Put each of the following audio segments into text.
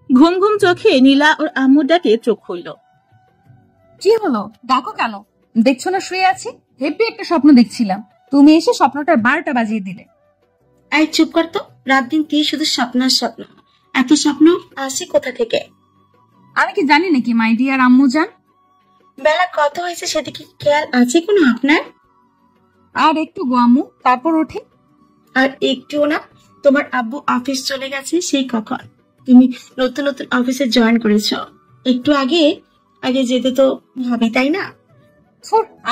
ঘুম ঘুম চোখে নীলা ওর আম্মুর ডাকে চোখ খুলল। কি হলো, ডাকো কেন? দেখছো না শুয়ে আছি? হেব্বি একটা স্বপ্ন দেখছিলাম, তুমি এসে স্বপ্নটার 12টা বাজিয়ে দিলে। এই চুপ কর তো, রাত দিন কি শুধু স্বপ্ন আর স্বপ্ন। এত স্বপ্ন আসে কোথা থেকে? আমি কি জানি নাকি মাই ডিয়ার আম্মু জান? বেলা কত হয়েছে সেদিকে খেয়াল আছে কোনো আপনার? আর একটু গো আম্মু, তারপর উঠি। আর একটুও না? তোমার আব্বু অফিস চলে গেছে সেই কখন। তুমি নতুন নতুন অফিসে জয়েন করেছ, একটু আগে আগে যেতে তো হবে তাই না?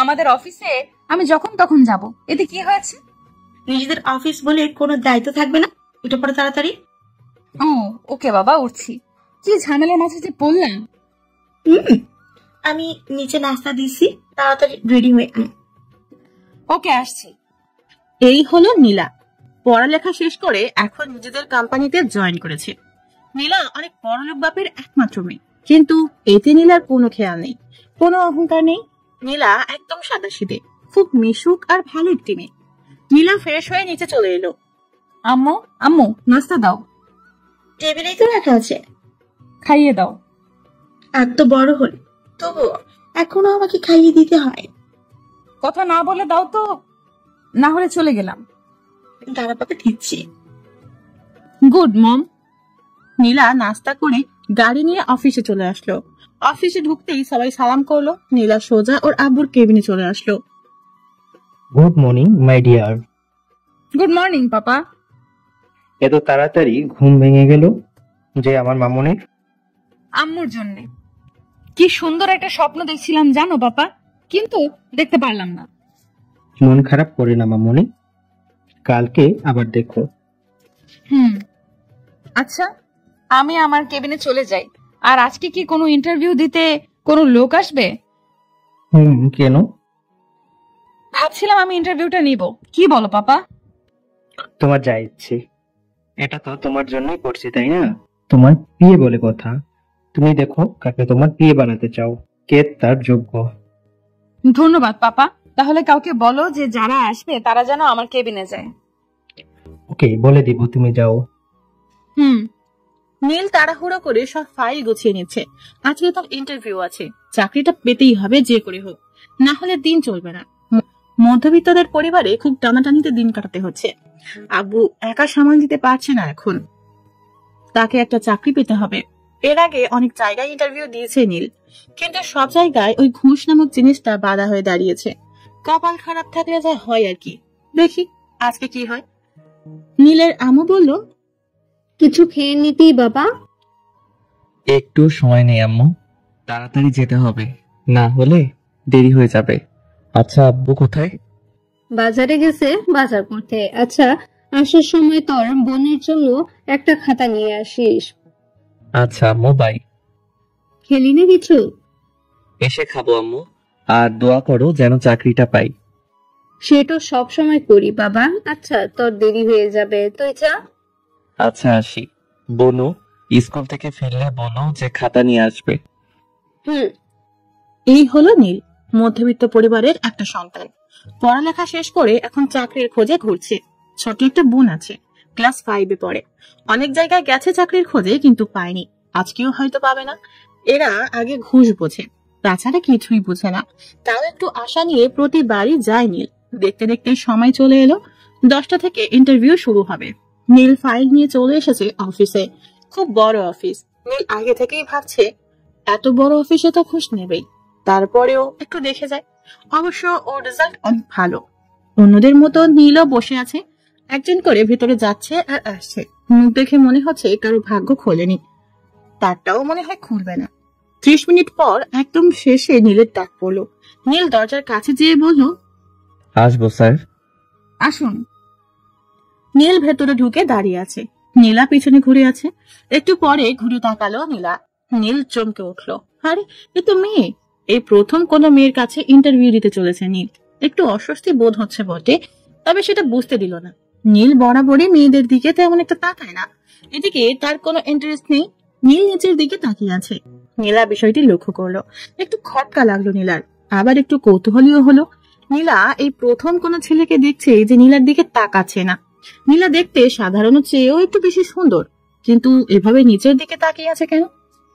আমাদের অফিসে আমি যখন তখন যাব, এতে কি হয়েছে? নিজেদের অফিস বলে কোনো দায়িত্ব থাকবে না? উঠে পড়ো তাড়াতাড়ি। ও ওকে বাবা, উঠছি। কি ঝামেলার মাঝে যে পড়লাম। আমি নিচে নাস্তা দিছি, তাড়াতাড়ি রেডি হয়ে আয়। ওকে, আসছি। এই হলো নীলা। পড়ালেখা শেষ করে এখন নিজেদের কোম্পানিতে জয়েন করেছে। নীলা অনেক বড়লোক বাপের একমাত্র মেয়ে, কিন্তু এতে নীলার কোনো খেয়াল নেই, কোনো অহংকার নেই। নীলা একদম সাদাসিধে, খুব মিশুক আর ভালো একটি মেয়ে। নীলা ফ্রেশ হয়ে নিচে চলে এলো। আম্মু আম্মু, নাস্তা দাও। টেবিলেই তো রাখা আছে, খাইয়ে দাও। এত বড় হল তবু এখনো আমাকে খাইয়ে দিতে হয়? কথা না বলে দাও তো, না হলে চলে গেলাম। দাঁড়া পাপা, দিচ্ছি। গুড মম। নীলা নাস্তা করে গাড়ি নিয়ে অফিসে চলে আসলো। অফিসে ঢুকতেই সবাই সালাম করলো। নীলা সোজা ওর আব্বুর কেবিনে চলে আসলো। Good morning my dear. Good morning papa. এত তাড়াতাড়ি ঘুম ভেঙে গেল যে আমার মামুনির? আম্মুর জন্য। কি সুন্দর একটা স্বপ্ন দেখছিলাম জানো পাপা, কিন্তু দেখতে পারলাম না। মন খারাপ করে না মামুনি, কালকে আবার দেখো। আচ্ছা, আমি আমার কেবিনে চলে যাই। আর আজকে কি কোনো ইন্টারভিউ দিতে কোনো লোক আসবে? কেন? ভাবছিলাম আমি ইন্টারভিউটা নিব। কি বলো পাপা? তোমার যা ইচ্ছে, এটা তো তোমার জন্যই করছি তাই না? তোমার বিয়ে বলে কথা, তুমি দেখো কাকে তোমার বিয়ে বানাতে চাও, কে তার যোগ্য। ধন্যবাদ পাপা। তাহলে কাউকে বলো যে যারা আসবে তারা যেন আমার কেবিনে যায়। ওকে, বলে দিব, তুমি যাও। নীল তাড়াহুড়ো করে সব ফাইল গুছিয়ে নিচ্ছে। আজকে তার ইন্টারভিউ আছে, চাকরিটা পেতেই হবে যে করে হোক, না হলে দিন চলবে না। মধ্যবিত্তদের পরিবারে খুব টানাটানিতে দিন কাটাতে হচ্ছে। আব্বু একা সামাল দিতে পারছে না এখন, তাকে একটা চাকরি পেতে হবে। এর আগে অনেক জায়গায় ইন্টারভিউ দিয়েছে নীল, কিন্তু সব জায়গায় ওই ঘুষ নামক জিনিসটা বাধা হয়ে দাঁড়িয়েছে। কপাল খারাপ থাকলে যা হয় আর কি, দেখি আজকে কি হয়। নীলের আম্মু বলল, কিছু খেয়ে নিতেই বাবা। একটু সময় নেই আম্মু, তাড়াতাড়ি যেতে হবে, না হলে দেরি হয়ে যাবে। আচ্ছা আব্বু কোথায়? বাজারে গেছে বাজার করতে। আচ্ছা, আসার সময় তোর বোনের জন্য একটা খাতা নিয়ে আসিস। আচ্ছা আম্মু, বাই। খেলি না কিছু? এসে খাবো আম্মু, আর দোয়া করো যেন চাকরিটা পাই। সেটা সব সময় করি বাবা। আচ্ছা, তোর দেরি হয়ে যাবে, তুই যা। আচ্ছা আসি। বনু স্কুল থেকে ফিরলে বলো যে খাতা নিয়ে আসবে। এই হলো নীল, মধ্যবিত্ত পরিবারের একটা সন্তান। পড়ালেখা শেষ করে এখন চাকরির খোঁজে ঘুরছে। ছোট একটা বোন আছে, ক্লাস 5-এ পড়ে। অনেক জায়গায় গেছে চাকরির খোঁজে, কিন্তু পায়নি, আজকেও হয়তো পাবে না। এরা আগে ঘুষ বোঝে, তাছাড়া কিছুই বুঝে না। তাও একটু আশা নিয়ে প্রতিবারই যায় নীল। দেখতে দেখতে সময় চলে এলো, 10টা থেকে ইন্টারভিউ শুরু হবে। নীল ফাইল নিয়ে চলে এসেছে অফিসে। খুব বড় অফিস। নীল আগে থেকেই ভাবছে এত বড় অফিসে তো ঘুষ নেবেই, তারপরেও একটু দেখে যায়। অবশ্য ওর রেজাল্ট অনেক ভালো। অন্যদের মতো নীলও বসে আছে, একজন করে ভিতরে যাচ্ছে আর আসছে। মুখ দেখে মনে হচ্ছে কারো ভাগ্য খোলেনি, তারটাও মনে হয় খুলবে না। 30 মিনিট পর একদম শেষে নীলের ডাক পড়লো। নীল দরজার কাছে যেয়ে বলল, আসবো স্যার। আসুন। নীল ভেতরে ঢুকে দাঁড়িয়ে আছে, নীলা পিছনে ঘুরে আছে। একটু পরে ঘুরে তাকালো নীলা। নীল চমকে উঠলো, আরে এ তো মেয়ে। এই প্রথম কোনো মেয়ের কাছে ইন্টারভিউ দিতে চলেছে নীল। একটু অস্বস্তি বোধ হচ্ছে বটে, তবে সেটা বুঝতে দিল না। নীল বরাবরই মেয়েদের দিকে তেমন একটা তাকায় না, এদিকে তার কোনো ইন্টারেস্ট নেই। নীল নিচের দিকে তাকিয়ে আছে। নীলা বিষয়টি লক্ষ্য করলো, একটু খটকা লাগলো নীলার, আবার একটু কৌতূহলীও হলো। নীলা এই প্রথম কোন ছেলেকে দেখছে যে নীলার দিকে তাকাচ্ছে না। নীলা দেখতে সাধারণ চেয়েও একটু বেশি সুন্দর, কিন্তু এভাবে নিচের দিকে তাকিয়ে আছে কেন?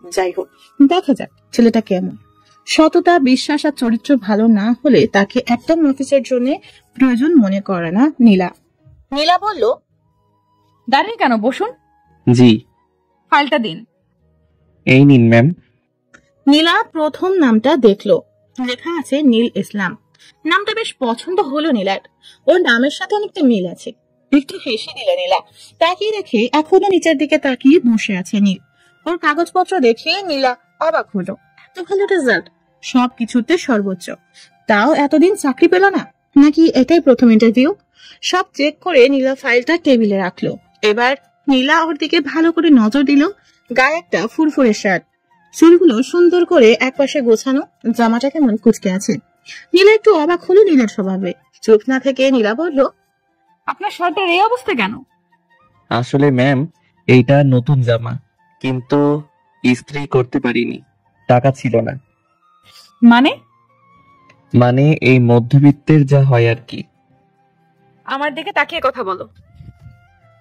যাই হোক, দেখা যাক ছেলেটা কেমন। সততা, বিশ্বাস আর চরিত্র ভালো না হলে তাকে একদম অফিসের জন্য প্রয়োজন মনে করে না নীলা। নীলা বলল, দাঁড়িয়ে কেন, বসুন। জি। ফাইলটা দিন। এই নিন ম্যাম। নীলা প্রথম নামটা দেখলো, লেখা আছে নীল ইসলাম। নামটা বেশ পছন্দ হলো নীলার, ওর নামের সাথে অনেকটা মিল আছে। একটু হেসে দিল নীলা। তাকিয়ে রেখে এখনো নিচের দিকে তাকিয়ে বসে আছে নীল। ওর কাগজপত্র দেখে নীলা অবাক হলো। এত ভালো রেজাল্ট, সবকিছুতে সর্বোচ্চ, তাও এতদিন চাকরি পেল না, নাকি এটাই প্রথম ইন্টারভিউ? সব চেক করে নীলা ফাইলটা টেবিলে রাখলো। এবার নীলা ওর দিকে ভালো করে নজর দিল। গায়ে একটা ফুরফুরে শার্ট, চুলগুলো সুন্দর করে একপাশে গোছানো, জামাটা কেমন কুচকে আছে। নীলা একটু অবাক হলো নীলার স্বভাবে। চোখ না থেকে নীলা বলল, আপনার শার্টের এই অবস্থা কেন? আসলে ম্যাম, এইটা নতুন জামা, কিন্তু ইস্ত্রি করতে পারিনি, টাকা ছিল না। মানে এই মধ্যবিত্তের যা হয় আর কি। আমার দিকে তাকিয়ে কথা বলো।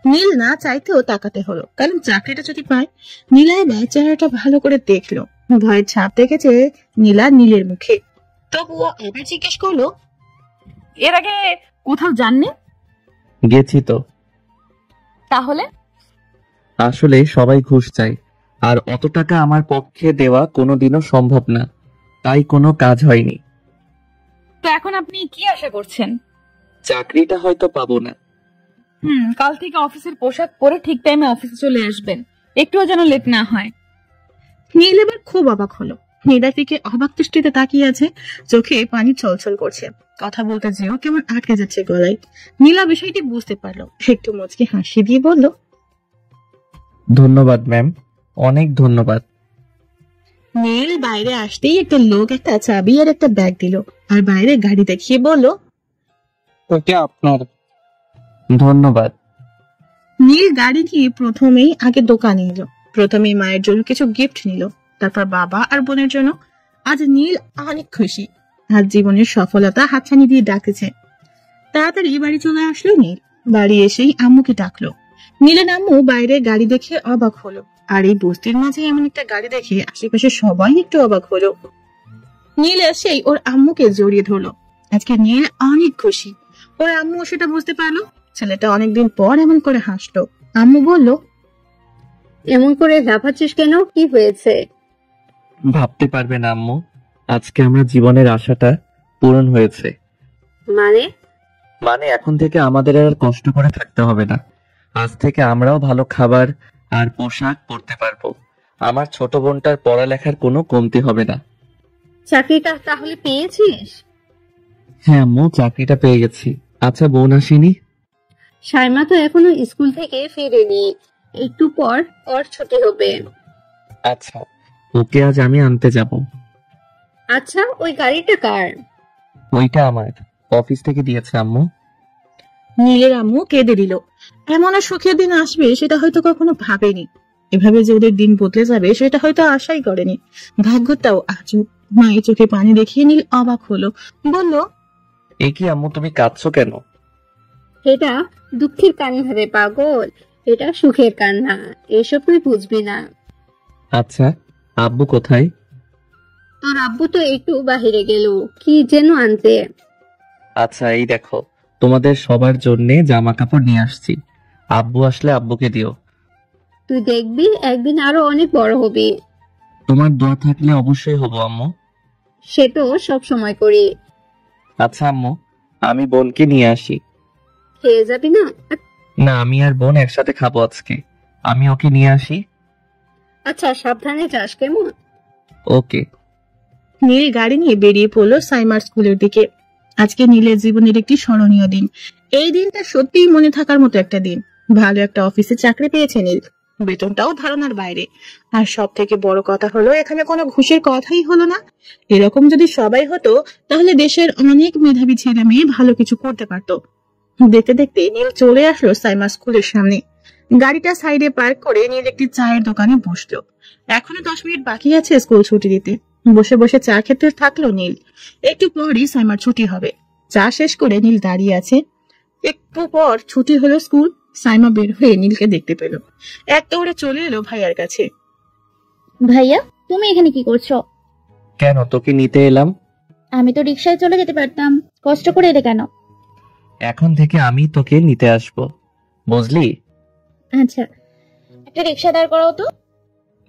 নীল না চাইতেও তাকাতে হলো, কারণ চাকরিটা যদি পায়। নীলা এবার চেহারাটা ভালো করে দেখলো। ভয়ের ছাপ দেখেছে নীলা নীলের মুখে, তবুও এবার জিজ্ঞেস করলো, এর আগে কোথাও যাননি? গেছি তো। তাহলে? আসলে সবাই ঘুষ চায়, আর অত টাকা আমার পক্ষে দেওয়া কোনোদিনও সম্ভব না, তাই কোনো কাজ হয়নি। তো এখন আপনি কি আশা করছেন? চাকরিটা হয়তো পাবো না। কাল থেকে অফিসের পোশাক পরে ঠিক টাইমে অফিসে চলে আসবেন, একটুও যেন লেট না হয়। নীল এবার খুব অবাক হলো। নীলার দিকে অবাক দৃষ্টিতে তাকিয়ে আছে, চোখে পানি ছলছল করছে। কথা বলতে যেও কেমন আটকে যাচ্ছে গলায়। নীলা বিষয়টি বুঝতে পারলো, একটু মুচকি হাসি দিয়ে বলল, ধন্যবাদ ম্যাম, অনেক ধন্যবাদ। নীল বাইরে আসতেই একটা লোক একটা চাবি আর একটা ব্যাগ দিল, আর বাইরে গাড়ি দেখিয়ে বলল, ওটা আপনার। ধন্যবাদ। নীল গাড়ি নিয়ে প্রথমেই আগে দোকানে এলো। প্রথমেই মায়ের জন্য কিছু গিফট নিল, তারপর বাবা আর বোনের জন্য। আজ নীল অনেক খুশি, আজ জীবনের সফলতা হাতছানি দিয়ে ডাকতেছে। তাড়াতাড়ি বাড়ি চলে আসলো নীল। বাড়ি এসেই আম্মুকে ডাকলো। নীলের আম্মু বাইরে গাড়ি দেখে অবাক হলো, আর এই বস্তির মাঝে এমন একটা গাড়ি দেখে আশেপাশে সবাই একটু অবাক হলো। নীল এসেই ওর আম্মুকে জড়িয়ে ধরলো। আজকে নীল অনেক খুশি। ওর আম্মু সেটা বুঝতে পারলো। ছেলেটা অনেকদিন পর এমন করে হাসলো। আম্মু বলল, এমন করে লাফাচ্ছিস কেন, কি হয়েছে? ভাবতে পারবে না আম্মু, আজকে আমরা জীবনের আশাটা পূরণ হয়েছে। মানে এখন থেকে আমাদের আর কষ্ট করে থাকতে হবে না। আজ থেকে আমরাও ভালো খাবার আর পোশাক পরতে পারবো। আমার ছোট বোনটার পড়ালেখার কোনো কমতি হবে না। চাকরিটা তাহলে পেয়েছিস? হ্যাঁ আম্মু, চাকরিটা পেয়ে গেছি। আচ্ছা, বোন আসেনি? সাইমা তো এখনো স্কুল থেকে ফিরেনি, একটু পর ওর ছুটি হবে। আচ্ছা, ওকে আজ আমি আনতে যাব। আচ্ছা, ওই গাড়িটা কার? ওইটা আমার, অফিস থেকে দিয়েছে আম্মু। নীলের আম্মু কেঁদে দিল। এমন আর সুখের দিন আসবে সেটা হয়তো কখনো ভাবেনি। এভাবে যে ওদের দিন বদলে যাবে সেটা হয়তো আশাই করেনি। ভাগ্যটাও আজব। মায়ের চোখে পানি দেখিয়ে নীল অবাক হলো, বলল, এ কি আম্মু, তুমি কাঁদছো কেন? এটা দুঃখের কান্না রে পাগল, এটা সুখের কান্না, এসব তুই বুঝবি না। আচ্ছা, আব্বু কোথায়? তোর আব্বু তো একটু বাহিরে গেল, কি যেন আনতে। আচ্ছা, এই দেখো, তোমাদের সবার জন্য জামা কাপড় নিয়ে আসছি। আব্বু আসলে আব্বুকে দিও। তুই দেখবি একদিন আরো অনেক বড় হবি। তোমার দোয়া থাকলে অবশ্যই হবো আম্মু। সে তো সব সময় করি। আচ্ছা আম্মু, আমি বোনকে নিয়ে আসি। খেয়ে যাবি না? না, আমি আর বোন একসাথে খাবো আজকে। আমি ওকে নিয়ে আসি। আচ্ছা, সাবধানে যাস কেমন? ওকে। নীল গাড়ি নিয়ে বেরিয়ে পড়লো সাইমার স্কুলের দিকে। আজকে নীলের জীবনের একটি স্মরণীয় দিন। এই দিনটা সত্যিই মনে থাকার মতো একটা দিন। ভালো একটা অফিসে চাকরি পেয়েছে নীল, বেতনটাও ধারণার বাইরে। আর সব থেকে বড় কথা হলো, এখানে কোনো ঘুষের কথাই হলো না। এরকম যদি সবাই হতো তাহলে দেশের অনেক মেধাবী ছেলে মেয়ে ভালো কিছু করতে পারতো। দেখতে দেখতে নীল চলে আসলো সাইমা স্কুলের সামনে। গাড়িটা সাইডে পার্ক করে নীল একটি চায়ের দোকানে বসলো। এখনো 10 মিনিট বাকি আছে স্কুল ছুটি দিতে। বসে বসে চা খেতে থাকলো নীল। একটু পরই সাইমার ছুটি হবে। চা শেষ করে নীল দাঁড়িয়ে আছে। একটু পর ছুটি হলো স্কুল। সাইমা বের হয়ে নীলকে দেখতে পেল, এক দৌড়ে চলে এলো ভাইয়ার কাছে। ভাইয়া, তুমি এখানে কি করছো? কেন, তোকে নিতে এলাম। আমি তো রিক্সায় চলে যেতে পারতাম, কষ্ট করে এলে কেন? এখন থেকে আমি তোকে নিতে আসবো, বুঝলি? আচ্ছা, একটা রিক্সা দাঁড় করাও তো।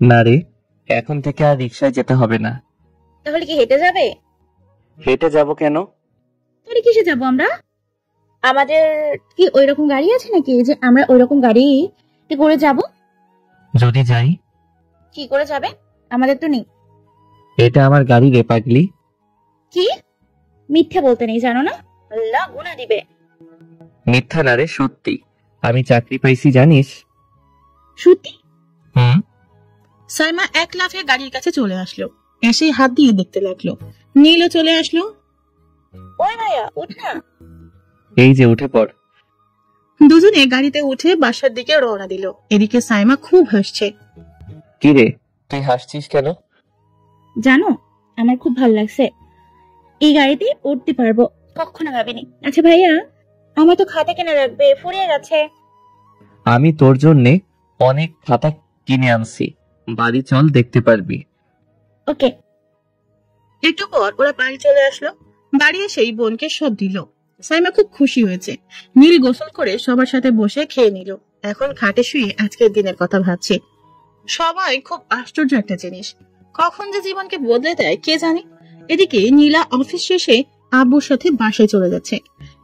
না রে, এখন থেকে আর রিক্সায় যেতে হবে না। তাহলে কি হেঁটে যাবে? হেঁটে যাব কেন? তাহলে কিসে যাবো আমরা? আমাদের কি ওইরকম গাড়ি আছে নাকি যে আমরা ওইরকম গাড়ি করে যাব? যদি যাই? কি করে যাবে? আমাদের তো নেই। এটা আমার গাড়ি রে পাগলি। কি মিথ্যে বলতে নেই, জানো না? আল্লাহ গুনাহ দিবে। মিথ্যা না রে, সত্যি। আমি চাকরি পাইছি, জানিস? সত্যি? হুম। সাইমা এক লাফে গাড়ির কাছে চলে আসলো, এসে হাত দিয়ে দেখতে লাগলো। নীলও চলে আসলো। ওই ভাইয়া, উঠ না। এই যে, উঠে পড়। দুজনে গাড়িতে উঠে বাসার দিকে রওনা দিল। এদিকে সাইমা খুব হাসছে। কি রে, তুই হাসছিস কেন? জানো, আমার খুব ভালো লাগছে, এই গাড়িতে উঠতে পারবো, কখনো ভাবিনি। আচ্ছা ভাইয়া, আমার তো খাতা কিনে রাখবে, ফুরিয়ে গেছে। আমি তোর জন্যে অনেক খাতা কিনে আনছি, বাড়ি চল, দেখতে পারবি। ওকে। একটু পর ওরা বাড়ি চলে আসলো। বাড়ি এসেই বোনকে সব দিল। সাইমা খুব খুশি হয়েছে। নীল গোসল করে সবার সাথে বসে খেয়ে নিল। এখন খাটে শুয়ে আজকের দিনের কথা ভাবছে। সবাই খুব আশ্চর্য একটা জিনিস, কখন যে জীবনকে বদলে দেয় কে জানে। এদিকে নীলা অফিস শেষে আব্বুর সাথে বাসায় চলে যাচ্ছে।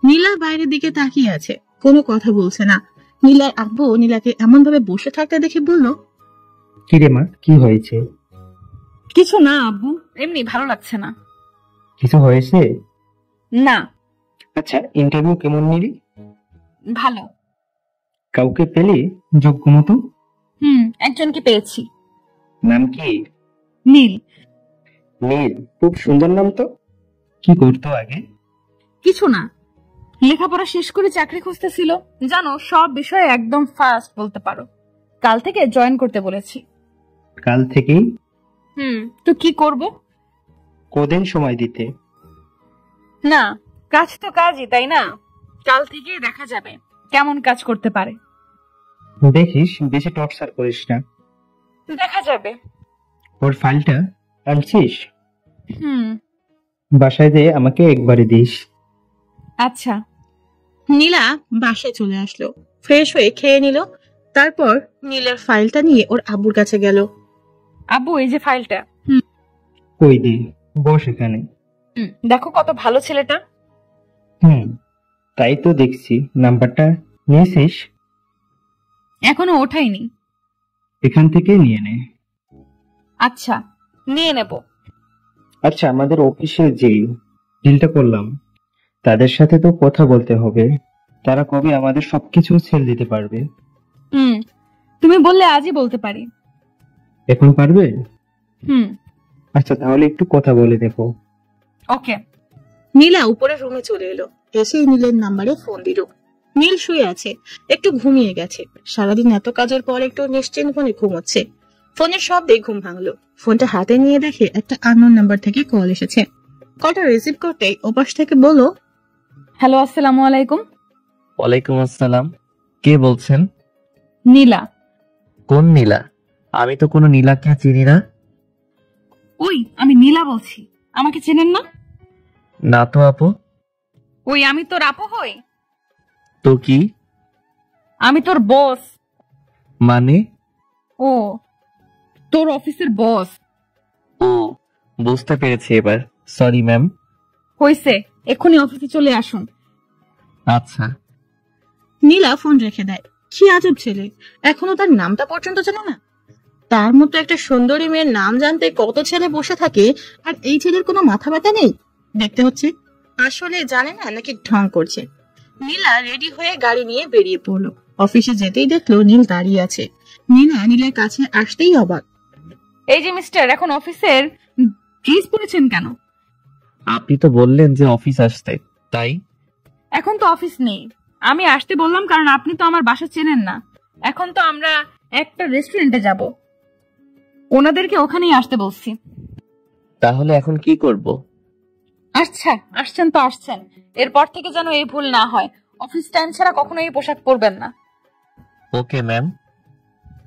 নীলা বাইরের দিকে তাকিয়ে আছে, কোনো কথা বলছে না। নীলার আব্বু নীলাকে এমন ভাবে বসে থাকতে দেখে বলল, কি রে মা, কি হয়েছে? কিছু না আব্বু, এমনি ভালো লাগছে না। কিছু হয়েছে? না। আচ্ছা, ইন্টারভিউ কেমন নিলি? ভালো। কাউকে পেলি যোগ্য মতো? একজনকে পেয়েছি। নাম কি? নীল। নীল, খুব সুন্দর নাম তো। কি করতো আগে? কিছু না, লেখাপড়া শেষ করে চাকরি খুঁজতেছিল। জানো, সব বিষয়ে একদম ফার্স্ট বলতে পারো। কাল থেকে জয়েন করতে বলেছি। কাল থেকেই? তো কি করব? কদিন সময় দিতে? না, কাজ তো কাজই, তাই না? কাল থেকেই দেখা যাবে কেমন কাজ করতে পারে। দেখিস, বেশি টর্চার করিস না। দেখা যাবে। ওর ফাইলটা আনছিস? হুম। বাসায় যেয়ে আমাকে একবারে দিস। আচ্ছা। নীলা বাসায় চলে আসলো, ফ্রেশ হয়ে খেয়ে নিল। তারপর নীলের ফাইলটা নিয়ে ওর আব্বুর কাছে গেল। আব্বু, এই যে ফাইলটা। কই দি, বস এখানে। দেখো কত ভালো ছেলেটা। তাই তো দেখছি। নাম্বারটা নিয়েছিস? এখনো ওঠাইনি। এখান থেকে নিয়ে নে। আচ্ছা, নিয়ে নেব। আচ্ছা, আমাদের অফিসে যেই ডিলটা করলাম, তাদের সাথে তো কথা বলতে হবে। তারা কবে আমাদের সবকিছু ছেড়ে দিতে পারবে? তুমি বললে আজই বলতে পারি। এখন পারবে? হুম। আচ্ছা, তাহলে একটু কথা বলে দেখো। ওকে। নীলা উপরে রুমে চলে এলো, এসে নীলের নাম্বারে ফোন দিল। নীল শুয়ে আছে, একটু ঘুমিয়ে গেছে। সারাদিন এত কাজের পর একটু নিশ্চিন্ত মনে ঘুমোচ্ছে। ফোনের শব্দে ঘুম ভাঙলো। ফোনটা হাতে নিয়ে দেখে একটা আননোন নাম্বার থেকে কল এসেছে। কলটা রিসিভ করতেই ওপাশ থেকে বলল, হ্যালো, আসসালামু আলাইকুম। ওয়ালাইকুম আসসালাম। কে বলছেন? নীলা। কোন নীলা? আমি তো কোনো নীলাকে চিনি না। ওই, আমি নীলা বলছি, আমাকে চেনেন না? না তো আপু। ওই, আমি তোর আপু হই। তো কি? আমি তোর বস। মানে? ও, তোর অফিসের বস। ও, বুঝতে পেরেছি এবার। Sorry ma'am. হইছে, এক্ষুনি অফিসে চলে আসুন। আচ্ছা। নীলা ফোন রেখে দেয়। কি আজব ছেলে, এখনো তার নামটা পর্যন্ত জানে না। তার মতো একটা সুন্দরী মেয়ের নাম জানতে কত ছেলে বসে থাকে, আর এই ছেলের কোনো মাথা ব্যথা নেই। দেখতে হচ্ছে আসলে জানে না নাকি ঢং করছে। নীলা রেডি হয়ে গাড়ি নিয়ে বেরিয়ে পড়লো। অফিসে যেতেই দেখলো নীল দাঁড়িয়ে আছে। নীলা নীলের কাছে আসতেই অবাক। এই যে মিস্টার, এখন অফিসের ড্রেস পরেছেন কেন? আপনি তো বললেন যে অফিস আসতে, তাই। এখন তো অফিস নেই, আমি আসতে বললাম কারণ আপনি তো আমার বাসা চেনেন না। এখন তো আমরা একটা রেস্টুরেন্টে যাব, ওনাদেরকে ওখানেই আসতে বলছি। তাহলে এখন কি করব? আচ্ছা, আসছেন তো আসছেন, এরপর থেকে যেন এই ভুল না হয়। অফিস টাইম ছাড়া কখনো এই পোশাক পরবেন না। Okay ma'am.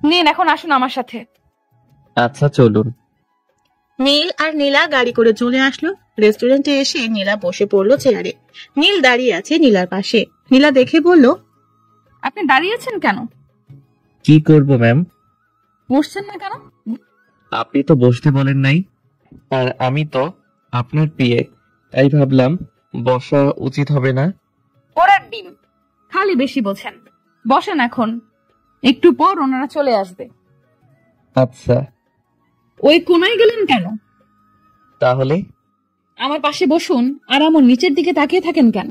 নিন, এখন আসুন আমার সাথে। আচ্ছা চলুন। নীল আর নীলা গাড়ি করে চলে আসলো। রেস্টুরেন্টে এসে নীলা বসে পড়লো চেয়ারে। নীল দাঁড়িয়ে আছে নীলার পাশে। নীলা দেখে বলল, আপনি দাঁড়িয়েছেন কেন? কি করব ম্যাম? বসছেন না কেন? আপনি তো বসতে বলেন নাই, আর আমি তো আপনার পিএ, তাই ভাবলাম বসা উচিত হবে না। ওরার ডিম, খালি বেশি বোঝেন। বসেন এখন, একটু পর ওনারা চলে আসবে। আচ্ছা ওই কোনায় গেলেন কেন? তাহলে আমার পাশে বসুন। আর আমার নিচের দিকে তাকিয়ে থাকেন কেন?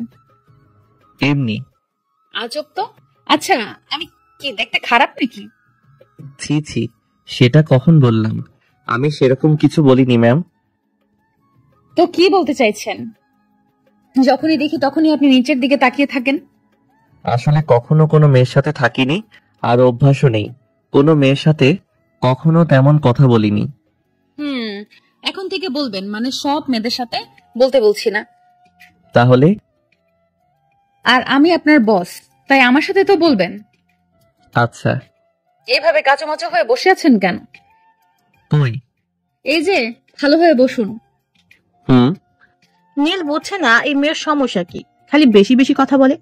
এমনি। আজব তো। আচ্ছা, আমি কি দেখতে খারাপ নাকি? ছি ছি, সেটা কখন বললাম? আমি সেরকম কিছু বলিনি ম্যাম। তো কি বলতে চাইছেন? যখনই দেখি তখনই আপনি নিচের দিকে তাকিয়ে থাকেন। আসলে কখনো কোনো মেয়ের সাথে থাকিনি, আর অভ্যাসও নেই। কোনো মেয়ের সাথে কখনো তেমন কথা বলিনি। এখন থেকে বলবেন, মানে সব মেয়েদের সাথে বলতে বলছি না। তাহলে? আর আমি আপনার বস, তাই আমার সাথে তো বলবেন। আচ্ছা। এইভাবে কাঁচামাচা হয়ে বসে আছেন কেন? কই? এই যে, ভালোভাবে বসুন। নীল বুঝছে না এই মেয়ের সমস্যা কি। খালি বেশি বেশি কথা বলে।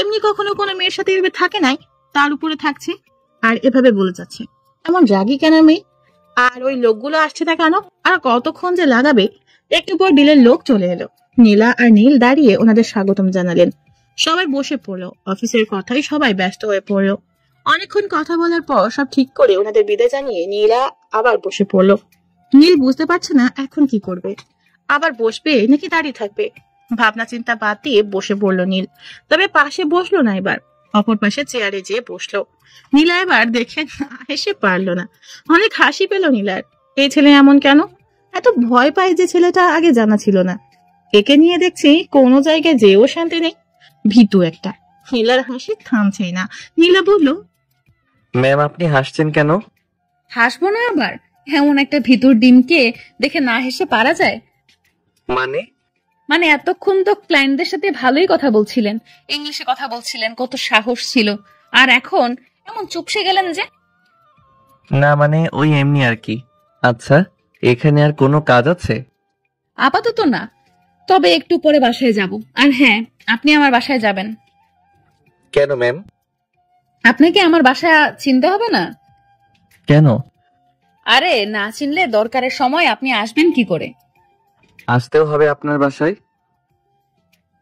এমনি কখনো কোনো মেয়ের সাথে এভাবে থাকে নাই, তার উপরে থাকছে আর এভাবে বলে যাচ্ছে। এমন রাগী কেন মেয়ে? আর ওই লোকগুলো আসছে না কেন? আর কতক্ষণ যে লাগাবে? একটু পর ডিলের লোক চলে এলো। নীলা আর নীল দাঁড়িয়ে ওনাদের স্বাগতম জানালেন। সবাই বসে পড়লো। অফিসের কথাই সবাই ব্যস্ত হয়ে পড়লো। অনেকক্ষণ কথা বলার পর সব ঠিক করে ওনাদের বিদায় জানিয়ে নীলা আবার বসে পড়লো। নীল বুঝতে পারছে না এখন কি করবে। আবার বসবে নাকি দাঁড়িয়ে থাকবে? ভাবনা চিন্তা বাদ দিয়ে বসে পড়লো নীল। তবে পাশে বসলো না, এবার অপর পাশে চেয়ারে যেয়ে বসলো। নীলা এবার দেখে হেসে পারলো না। অনেক হাসি পেল নীলার। এই ছেলে এমন কেন? এত ভয় পায় যে ছেলেটা আগে জানা ছিল না। একে নিয়ে দেখছি কোনো জায়গায় যেও শান্তি নেই। ভীতু একটা। নীলার হাসি থামছেই না। নীলা বলল, ম্যাম আপনি হাসছেন কেন? হাসবো না আবার? এমন একটা ভিতর ডিমকে দেখে না হেসে পারা যায়? মানে এতক্ষণ তো ক্লায়েন্টদের সাথে ভালোই কথা বলছিলেন, ইংলিশে কথা বলছিলেন, কত সাহস ছিল। আর এখন এমন চুপসে গেলেন যে? না মানে ওই এমনি আর কি। আচ্ছা, এখানে আর কোনো কাজ আছে? আপাতত না, তবে একটু পরে বাসায় যাব। আর হ্যাঁ, আপনি আমার বাসায় যাবেন। কেন ম্যাম? আপনাকে আমার বাসায় চিনতে হবে না? কেন? আরে না চিনলে দরকারের সময় আপনি আসবেন কি করে? আসতেও হবে আপনার বাসায়?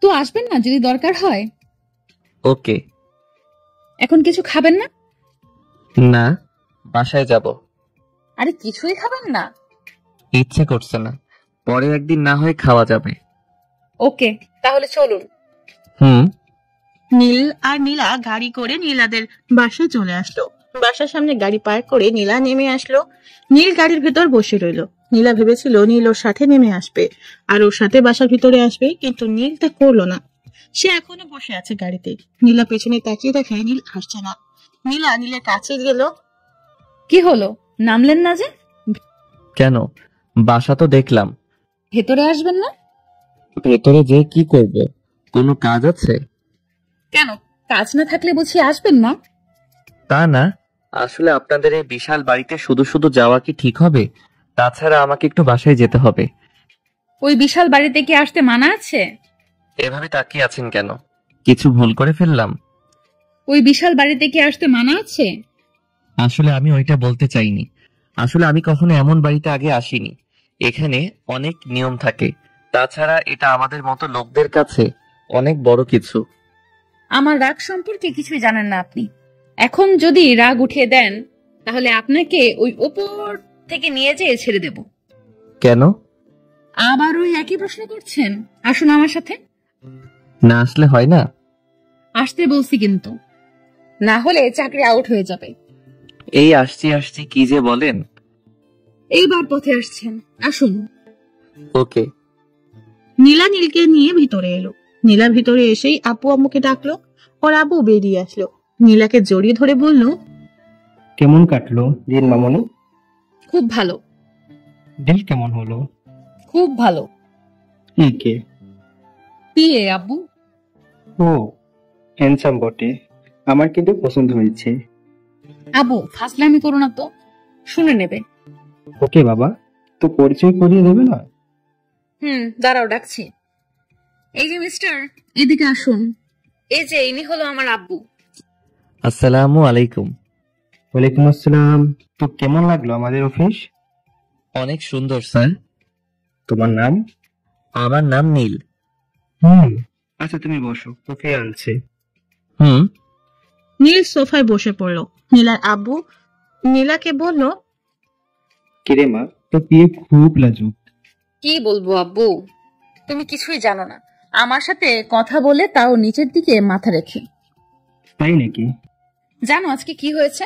তো আসবেন না যদি দরকার হয়। ওকে। এখন কিছু খাবেন না? না, বাসায় যাব। আরে কিছুই খাবেন না? ইচ্ছে করছে না, পরে একদিন না হয় খাওয়া যাবে। ওকে, তাহলে চলুন। নীল আর নীলা গাড়ি করে নীলাদের বাসায় চলে আসলো। বাসার সামনে গাড়ি পার্ক করে নীলা নেমে আসলো। নীল গাড়ির ভেতর বসে রইলো। নীলা ভেবেছিল নীল ওর সাথে নেমে আসবে আর ওর সাথে বাসার ভিতরে আসবে, কিন্তু নীল তা করলো না। সে এখনো বসে আছে গাড়িতে। নীলা পেছনে তাকিয়ে দেখে নীল আসছে না। নীলা নীলের কাছে গেল। কি হলো, নামলেন না যে? কেন? বাসা তো দেখলাম। ভেতরে আসবেন না? ভেতরে যে কি করব? কোনো কাজ আছে? কেন, কাজ না থাকলে বুঝি আসবেন না? তা না, আসলে আপনাদের এই বিশাল বাড়িতে শুধু শুধু যাওয়া কি ঠিক হবে? তাছাড়া আমাকে একটু বাসায় যেতে হবে। ওই বিশাল বাড়িতে কি আসতে মানা আছে? এভাবে তাকিয়ে আছেন কেন? কিছু ভুল করে ফেললাম? ওই বিশাল বাড়িতে কি আসতে মানা আছে? আসলে আমি ওইটা বলতে চাইনি। আসলে আমি কখনো এমন বাড়িতে আগে আসিনি। এখানে অনেক নিয়ম থাকে। তাছাড়া এটা আমাদের মতো লোকদের কাছে অনেক বড় কিছু। আমার রাগ সম্পর্কে কিছুই জানেন না আপনি। এখন যদি রাগ উঠিয়ে দেন তাহলে আপনাকে ওই ওপর থেকে নিয়ে যেয়ে ছেড়ে দেব। কেন? আবার ওই একই প্রশ্ন করছেন? আসুন আমার সাথে। না আসলে হয় না? আসতে বলছি কিন্তু, না হলে চাকরি আউট হয়ে যাবে। এই আসছি আসছি কি যে বলেন। এইবার পথে আসছেন, আসুন। ওকে। নীলা নীলকে নিয়ে ভিতরে এলো। নীলা ভিতরে এসেই আপু আম্মুকে ডাকলো। ওর আব্বু বেরিয়ে আসলো। নীলাকে জড়িয়ে ধরে বলল, কেমন কাটলো দিন মামনি? খুব ভালো। ডিল কেমন হলো? খুব ভালো। কে? পিয়ে আব্বু। ও, হ্যান্ডসাম বটে, আমার কিন্তু পছন্দ হয়েছে। আব্বু ফাজলামি করো না তো, শুনে নেবে। ওকে বাবা, তো পরিচয় করিয়ে দেবে না? দাঁড়াও ডাকছি। এই যে মিস্টার, এদিকে আসুন। এই যে ইনি হলো আমার আব্বু। আসসালামু আলাইকুম। ওয়ালাইকুম আসসালাম। তো কেমন লাগলো আমাদের অফিস? অনেক সুন্দর স্যার। তোমার নাম? আমার নাম নীল। আচ্ছা, তুমি বসো, কফি আনছে। নীল সোফায় বসে পড়ল। নীলার আব্বু নীলাকে বলল, কিরে মা, তো বিয়ে খুব লাজুক। কি বলবো আব্বু, তুমি কিছুই জানো না। আমার সাথে কথা বলে তাও নিচের দিকে মাথা রেখে। তাই নাকি? জানো আজকে কি হয়েছে?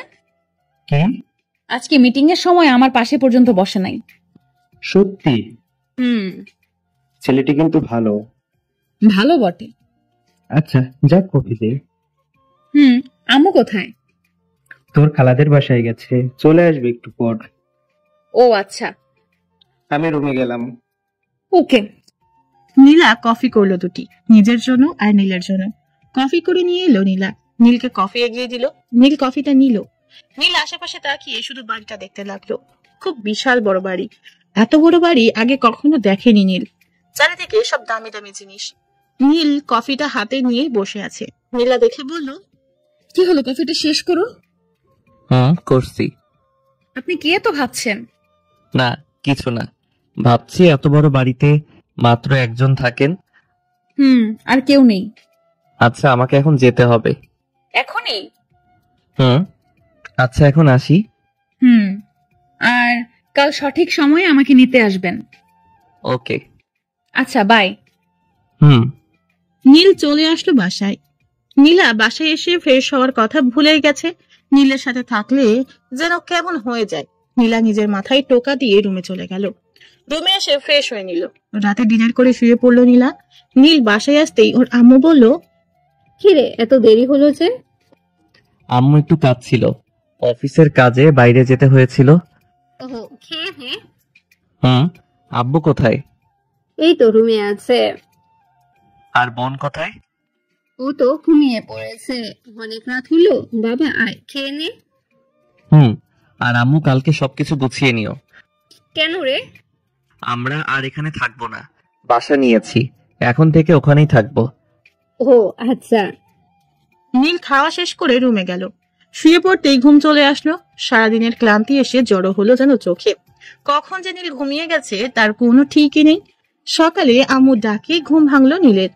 কি? আজকে মিটিং এর সময় আমার পাশে পর্যন্ত বসে নাই। সত্যি? ছেলেটি কিন্তু ভালো। ভালো বটে। আচ্ছা, যাক, কফি দে। আম্মু কোথায়? তোর খালাদের বাসায় গেছে, চলে আসবে একটু পর। ও আচ্ছা, আমি রুমে গেলাম। ওকে। নীলা কফি করলো দুটি, নিজের জন্য আর নীলের জন্য। কফি করে নিয়ে এলো নীলা, নীলকে কফি এগিয়ে দিল। নীল কফিটা নিল। নীল আশেপাশে তাকিয়ে শুধু বাড়িটা দেখতে লাগলো। খুব বিশাল বড় বাড়ি। এত বড় বাড়ি আগে কখনো দেখেনি নীল। চারিদিকে সব দামি দামি জিনিস। নীল কফিটা হাতে নিয়ে বসে আছে। নীলা দেখে বলল, কি হলো, কফিটা শেষ করুন। করছি। আপনি কি এত ভাবছেন? না, কিছু না, ভাবছি এত বড় বাড়িতে মাত্র একজন থাকেন। আর কেউ নেই। আচ্ছা, আমাকে এখন যেতে হবে। এখনই? আচ্ছা, এখন আসি। আর কাল সঠিক সময়ে আমাকে নিতে আসবেন। ওকে। আচ্ছা, বাই। নীল চলে আসলো বাসায়। নীলা বাসায় এসে ফ্রেশ হওয়ার কথা ভুলে গেছে। নীলের সাথে থাকলে যেন কেমন হয়ে যায়। নীলা নিজের মাথায় টোকা দিয়ে রুমে চলে গেল। রুমে এসে ফ্রেশ হয়ে নিল। রাতে ডিনার করে শুয়ে পড়লো নীলা। নীল বাসায় আসতেই ওর আম্মু বলল, কিরে এত দেরি হলো যে? আম্মু একটু কাজ ছিল, অফিসের কাজে বাইরে যেতে হয়েছিল। ওহো, খেয়ে নে। আব্বু কোথায়? এই তো রুমে আছে। আর বোন কোথায়? ও তো ঘুমিয়ে পড়েছে, অনেক রাত হলো। বাবা আয়, খেয়ে নে। আর আম্মু কালকে সবকিছু গুছিয়ে নিও। কেন রে? আমরা আর এখানে থাকবো না, বাসা নিয়েছি, এখন থেকে ওখানেই থাকবো। ও আচ্ছা। নীল খাওয়া শেষ করে রুমে গেল। শুয়ে পড়তেই ঘুম চলে আসলো। সারাদিনের ক্লান্তি এসে জড়ো হলো যেন চোখে। কখন যে নীল ঘুমিয়ে গেছে তার কোনো ঠিকই নেই। সকালে আম্মু ডাকে ঘুম ভাঙলো নীলের।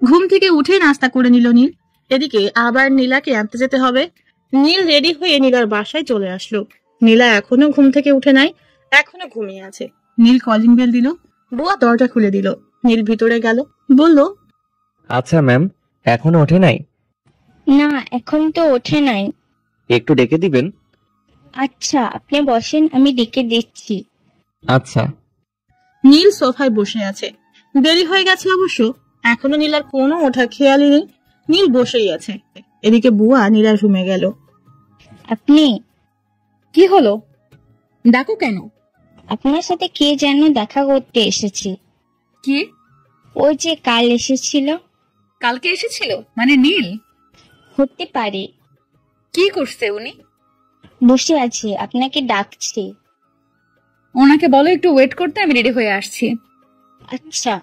ঘুম থেকে উঠে নাস্তা করে নিল নীল। এদিকে আবার নীলাকে আনতে যেতে হবে। নীল রেডি হয়ে নীলার বাসায় চলে আসলো। নীলা এখনো ঘুম থেকে উঠে নাই, এখনো ঘুমিয়ে আছে। নীল কলিং বেল দিল। বুয়া দরজা খুলে দিল। নীল ভিতরে গেল, বলল, আচ্ছা ম্যাম, এখনো ওঠে নাই? না, এখন তো ওঠে নাই। একটু ডেকে দিবেন? আচ্ছা, আপনি বসেন, আমি ডেকে দিচ্ছি। আচ্ছা। নীল সোফায় বসে আছে। দেরি হয়ে গেছে অবশ্য, এখনো নীলার কোনো ওঠার খেয়ালই নেই। নীল বসেই আছে। এদিকে বুয়া নীলার রুমে গেল। আপনি? কি হলো, ডাকো কেন? আপনার সাথে কে যেন দেখা করতে এসেছি। কি? ওই যে কাল এসেছিল। কালকে এসেছিল মানে নীল? হতে পারে। কি করছে উনি? বসে আছি, আপনাকে ডাকছি। ওনাকে বলো একটু ওয়েট করতে, আমি রেডি হয়ে আসছি। আচ্ছা।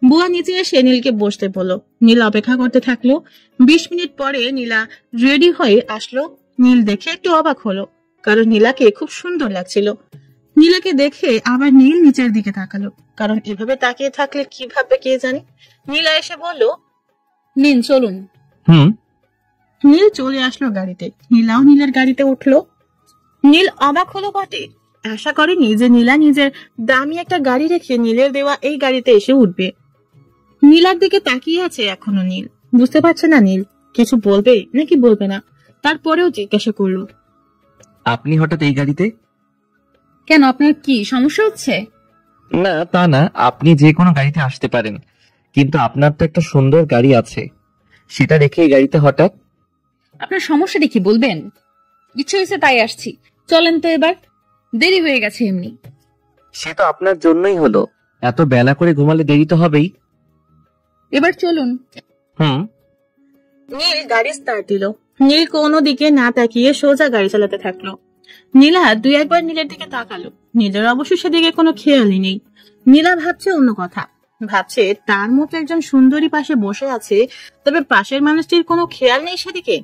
বুয়া নিচে এসে নীলকে বসতে বলল। নীল অপেক্ষা করতে থাকলো। 20 মিনিট পরে নীলা রেডি হয়ে আসলো। নীল দেখে একটু অবাক হলো, কারণ নীলাকে খুব সুন্দর লাগছিল। নীলাকে দেখে আবার নীল নিচের দিকে তাকালো, কারণ এভাবে তাকিয়ে থাকলে কি ভাববে কে জানে। নীলা এসে বলল, নিন চলুন। নীল চলে আসলো গাড়িতে। নীলাও নীলের গাড়িতে উঠলো। নীল অবাক হলো বটে, আশা করেনি যে নীলা নিজের দামি একটা গাড়ি রেখে নীলের দেওয়া এই গাড়িতে এসে উঠবে। নীলার দিকে তাকিয়ে আছে এখনো নীল। বুঝতে পারছে না নীল কিছু বলবে নাকি বলবে না। তারপরেও জিজ্ঞাসা করলো, আপনি হঠাৎ এই গাড়িতে? কেন, আপনার কি সমস্যা হচ্ছে? না, তা না, আপনি যে কোনো গাড়িতে আসতে পারেন, কিন্তু আপনার তো একটা সুন্দর গাড়ি আছে, সেটা রেখে এই গাড়িতে হঠাৎ? আপনার সমস্যাটা কি বলবেন? ইচ্ছে হয়েছে তাই আসছি, চলেন তো এবার, দেরি হয়ে গেছে এমনি। সে তো আপনার জন্যই হলো, এত বেলা করে ঘুমালে দেরি তো হবেই। এবার চলুন। হুম। নীল গাড়ি স্টার্ট দিল। নীল কোনো দিকে না তাকিয়ে সোজা গাড়ি চালাতে থাকলো। নীলা 2-1 নীলের দিকে তাকালো। নীলের অবশ্য সেদিকে কোনো খেয়ালই নেই। নীলা ভাবছে অন্য কথা, ভাবছে তার মতো একজন সুন্দরী পাশে বসে আছে, তবে পাশের মানুষটির কোনো খেয়াল নেই সেদিকে,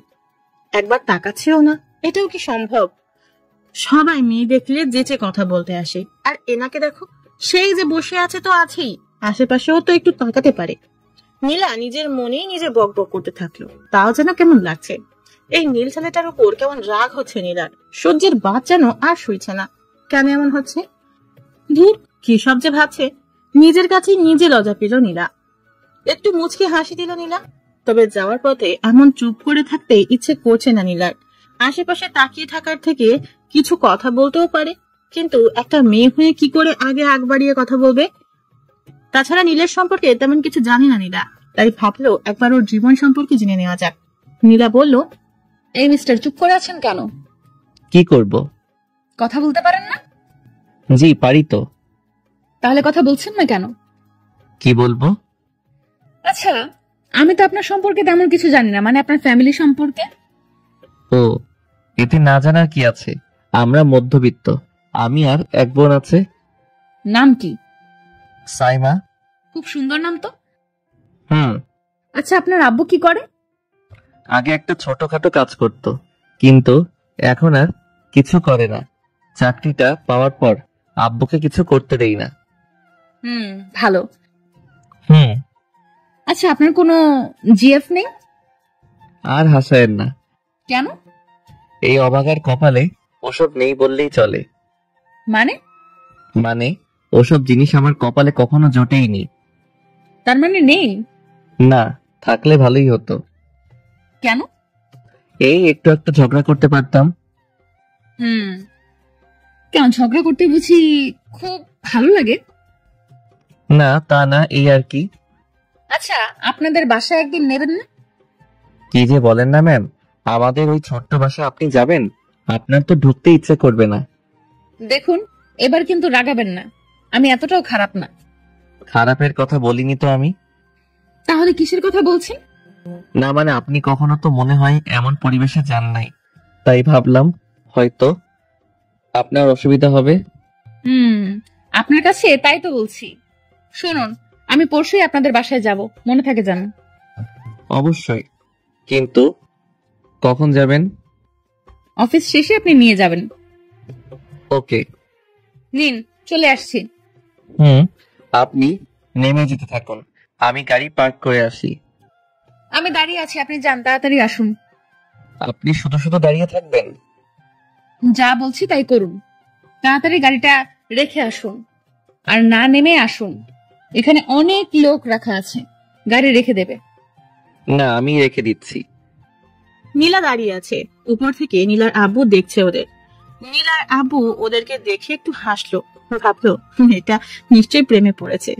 একবার তাকাচ্ছেও না। এটাও কি সম্ভব? সবাই মেয়ে দেখলে যেচে কথা বলতে আসে, আর এনাকে দেখো, সেই যে বসে আছে তো আছেই, আশেপাশেও তো একটু তাকাতে পারে। নীলা নিজের মনেই নিজে বক বক করতে থাকলো, তাও যেন কেমন লাগছে। এই নীল ছেলেটার উপর কেমন রাগ হচ্ছে নীলার, সহ্যের বাদ যেন আর সইছে না। কেন এমন হচ্ছে? ধুর, কি সব যে ভাবছে, নিজের কাছেই নিজে লজ্জা পেল নীলা। একটু মুচকি হাসি দিল নীলা। তবে যাওয়ার পথে এমন চুপ করে থাকতে ইচ্ছে করছে না নীলার। আশেপাশে তাকিয়ে থাকার থেকে কিছু কথা বলতেও পারে, কিন্তু একটা মেয়ে হয়ে কি করে আগে আগ বাড়িয়ে কথা বলবে? তাছাড়া নীলের সম্পর্কে তেমন কিছু জানি না নীলা, তাই ভাবলো একবার ওর জীবন সম্পর্কে জেনে নেওয়া যাক। নীলা বলল, এই মিস্টার, চুপ করে আছেন কেন? কি করব? কথা বলতে পারেন না? জি পারি তো। তাহলে কথা বলছেন না কেন? কি বলবো? আচ্ছা, আমি তো আপনার সম্পর্কে তেমন কিছু জানি না, মানে আপনার ফ্যামিলি সম্পর্কে। ও, এতে না জানার কি আছে? আমরা মধ্যবিত্ত। আমি আর এক বোন আছে। নাম কি? সাইমা। খুব সুন্দর নাম তো। হুম। আচ্ছা, আপনার আব্বু কি করে? আগে একটা ছোটখাটো কাজ করত, কিন্তু এখন আর কিছু করে না। চাকরিটা পাওয়ার পর আব্বুকে কিছু করতে দেই না। ভালো। হুম। আচ্ছা, আপনার কোনো জিএফ নেই? আর হাসায়েন না। কেন? এই অভাগার কপালে ওসব নেই বললেই চলে। মানে ওসব জিনিস আমার কপালে কখনো জোটেইনি। তার মানে নেই? না, থাকলে ভালোই হতো। কেন? এই একটু একটু ঝগড়া করতে পারতাম। কেন, ঝগড়া করতে বুঝি খুব ভালো লাগে? না, তা না, এই আর কি। আচ্ছা, আপনাদের বাসায় একদিন নেবেন না? কি যে বলেন না ম্যাম, আমাদের ওই ছোট্ট বাসা আপনি যাবেন? আপনার তো ঢুকতে ইচ্ছে করবে না। দেখুন, এবার কিন্তু রাগাবেন না, আমি এতটাও খারাপ না। খারাপের কথা বলিনি তো আমি। তাহলে কিসের কথা বলছেন? না মানে আপনি কখনো তো মনে হয় এমন পরিবেশে যান নাই, তাই ভাবলাম হয়তো আপনার অসুবিধা হবে। আপনার কাছে তাই তো বলছি। শুনুন, আমি পরশুই আপনাদের বাসায় যাব, মনে থাকে যেন। অবশ্যই, কিন্তু কখন যাবেন? অফিস শেষে আপনি নিয়ে যাবেন। ওকে। নিন, চলে আসছি। আপনি নেমে যেতে থাকুন, আমি গাড়ি পার্ক করে আসি। আমি দাঁড়িয়ে আছি, আপনি যান, তাড়াতাড়ি আসুন। আপনি শুধু শুধু দাঁড়িয়ে থাকবেন? যা বলছি তাই করুন, তাড়াতাড়ি গাড়িটা রেখে আসুন, আর না নেমে আসুন। এখানে অনেক লোক রাখা আছে, গাড়ি রেখে দেবে। না, আমি রেখে দিচ্ছি। নীলা দাঁড়িয়ে আছে, উপর থেকে নীলার আব্বু দেখছে ওদের। নীলার আব্বু ওদেরকে দেখে একটু হাসলো, ভাবলো এটা নিশ্চয়ই প্রেমে পড়েছে,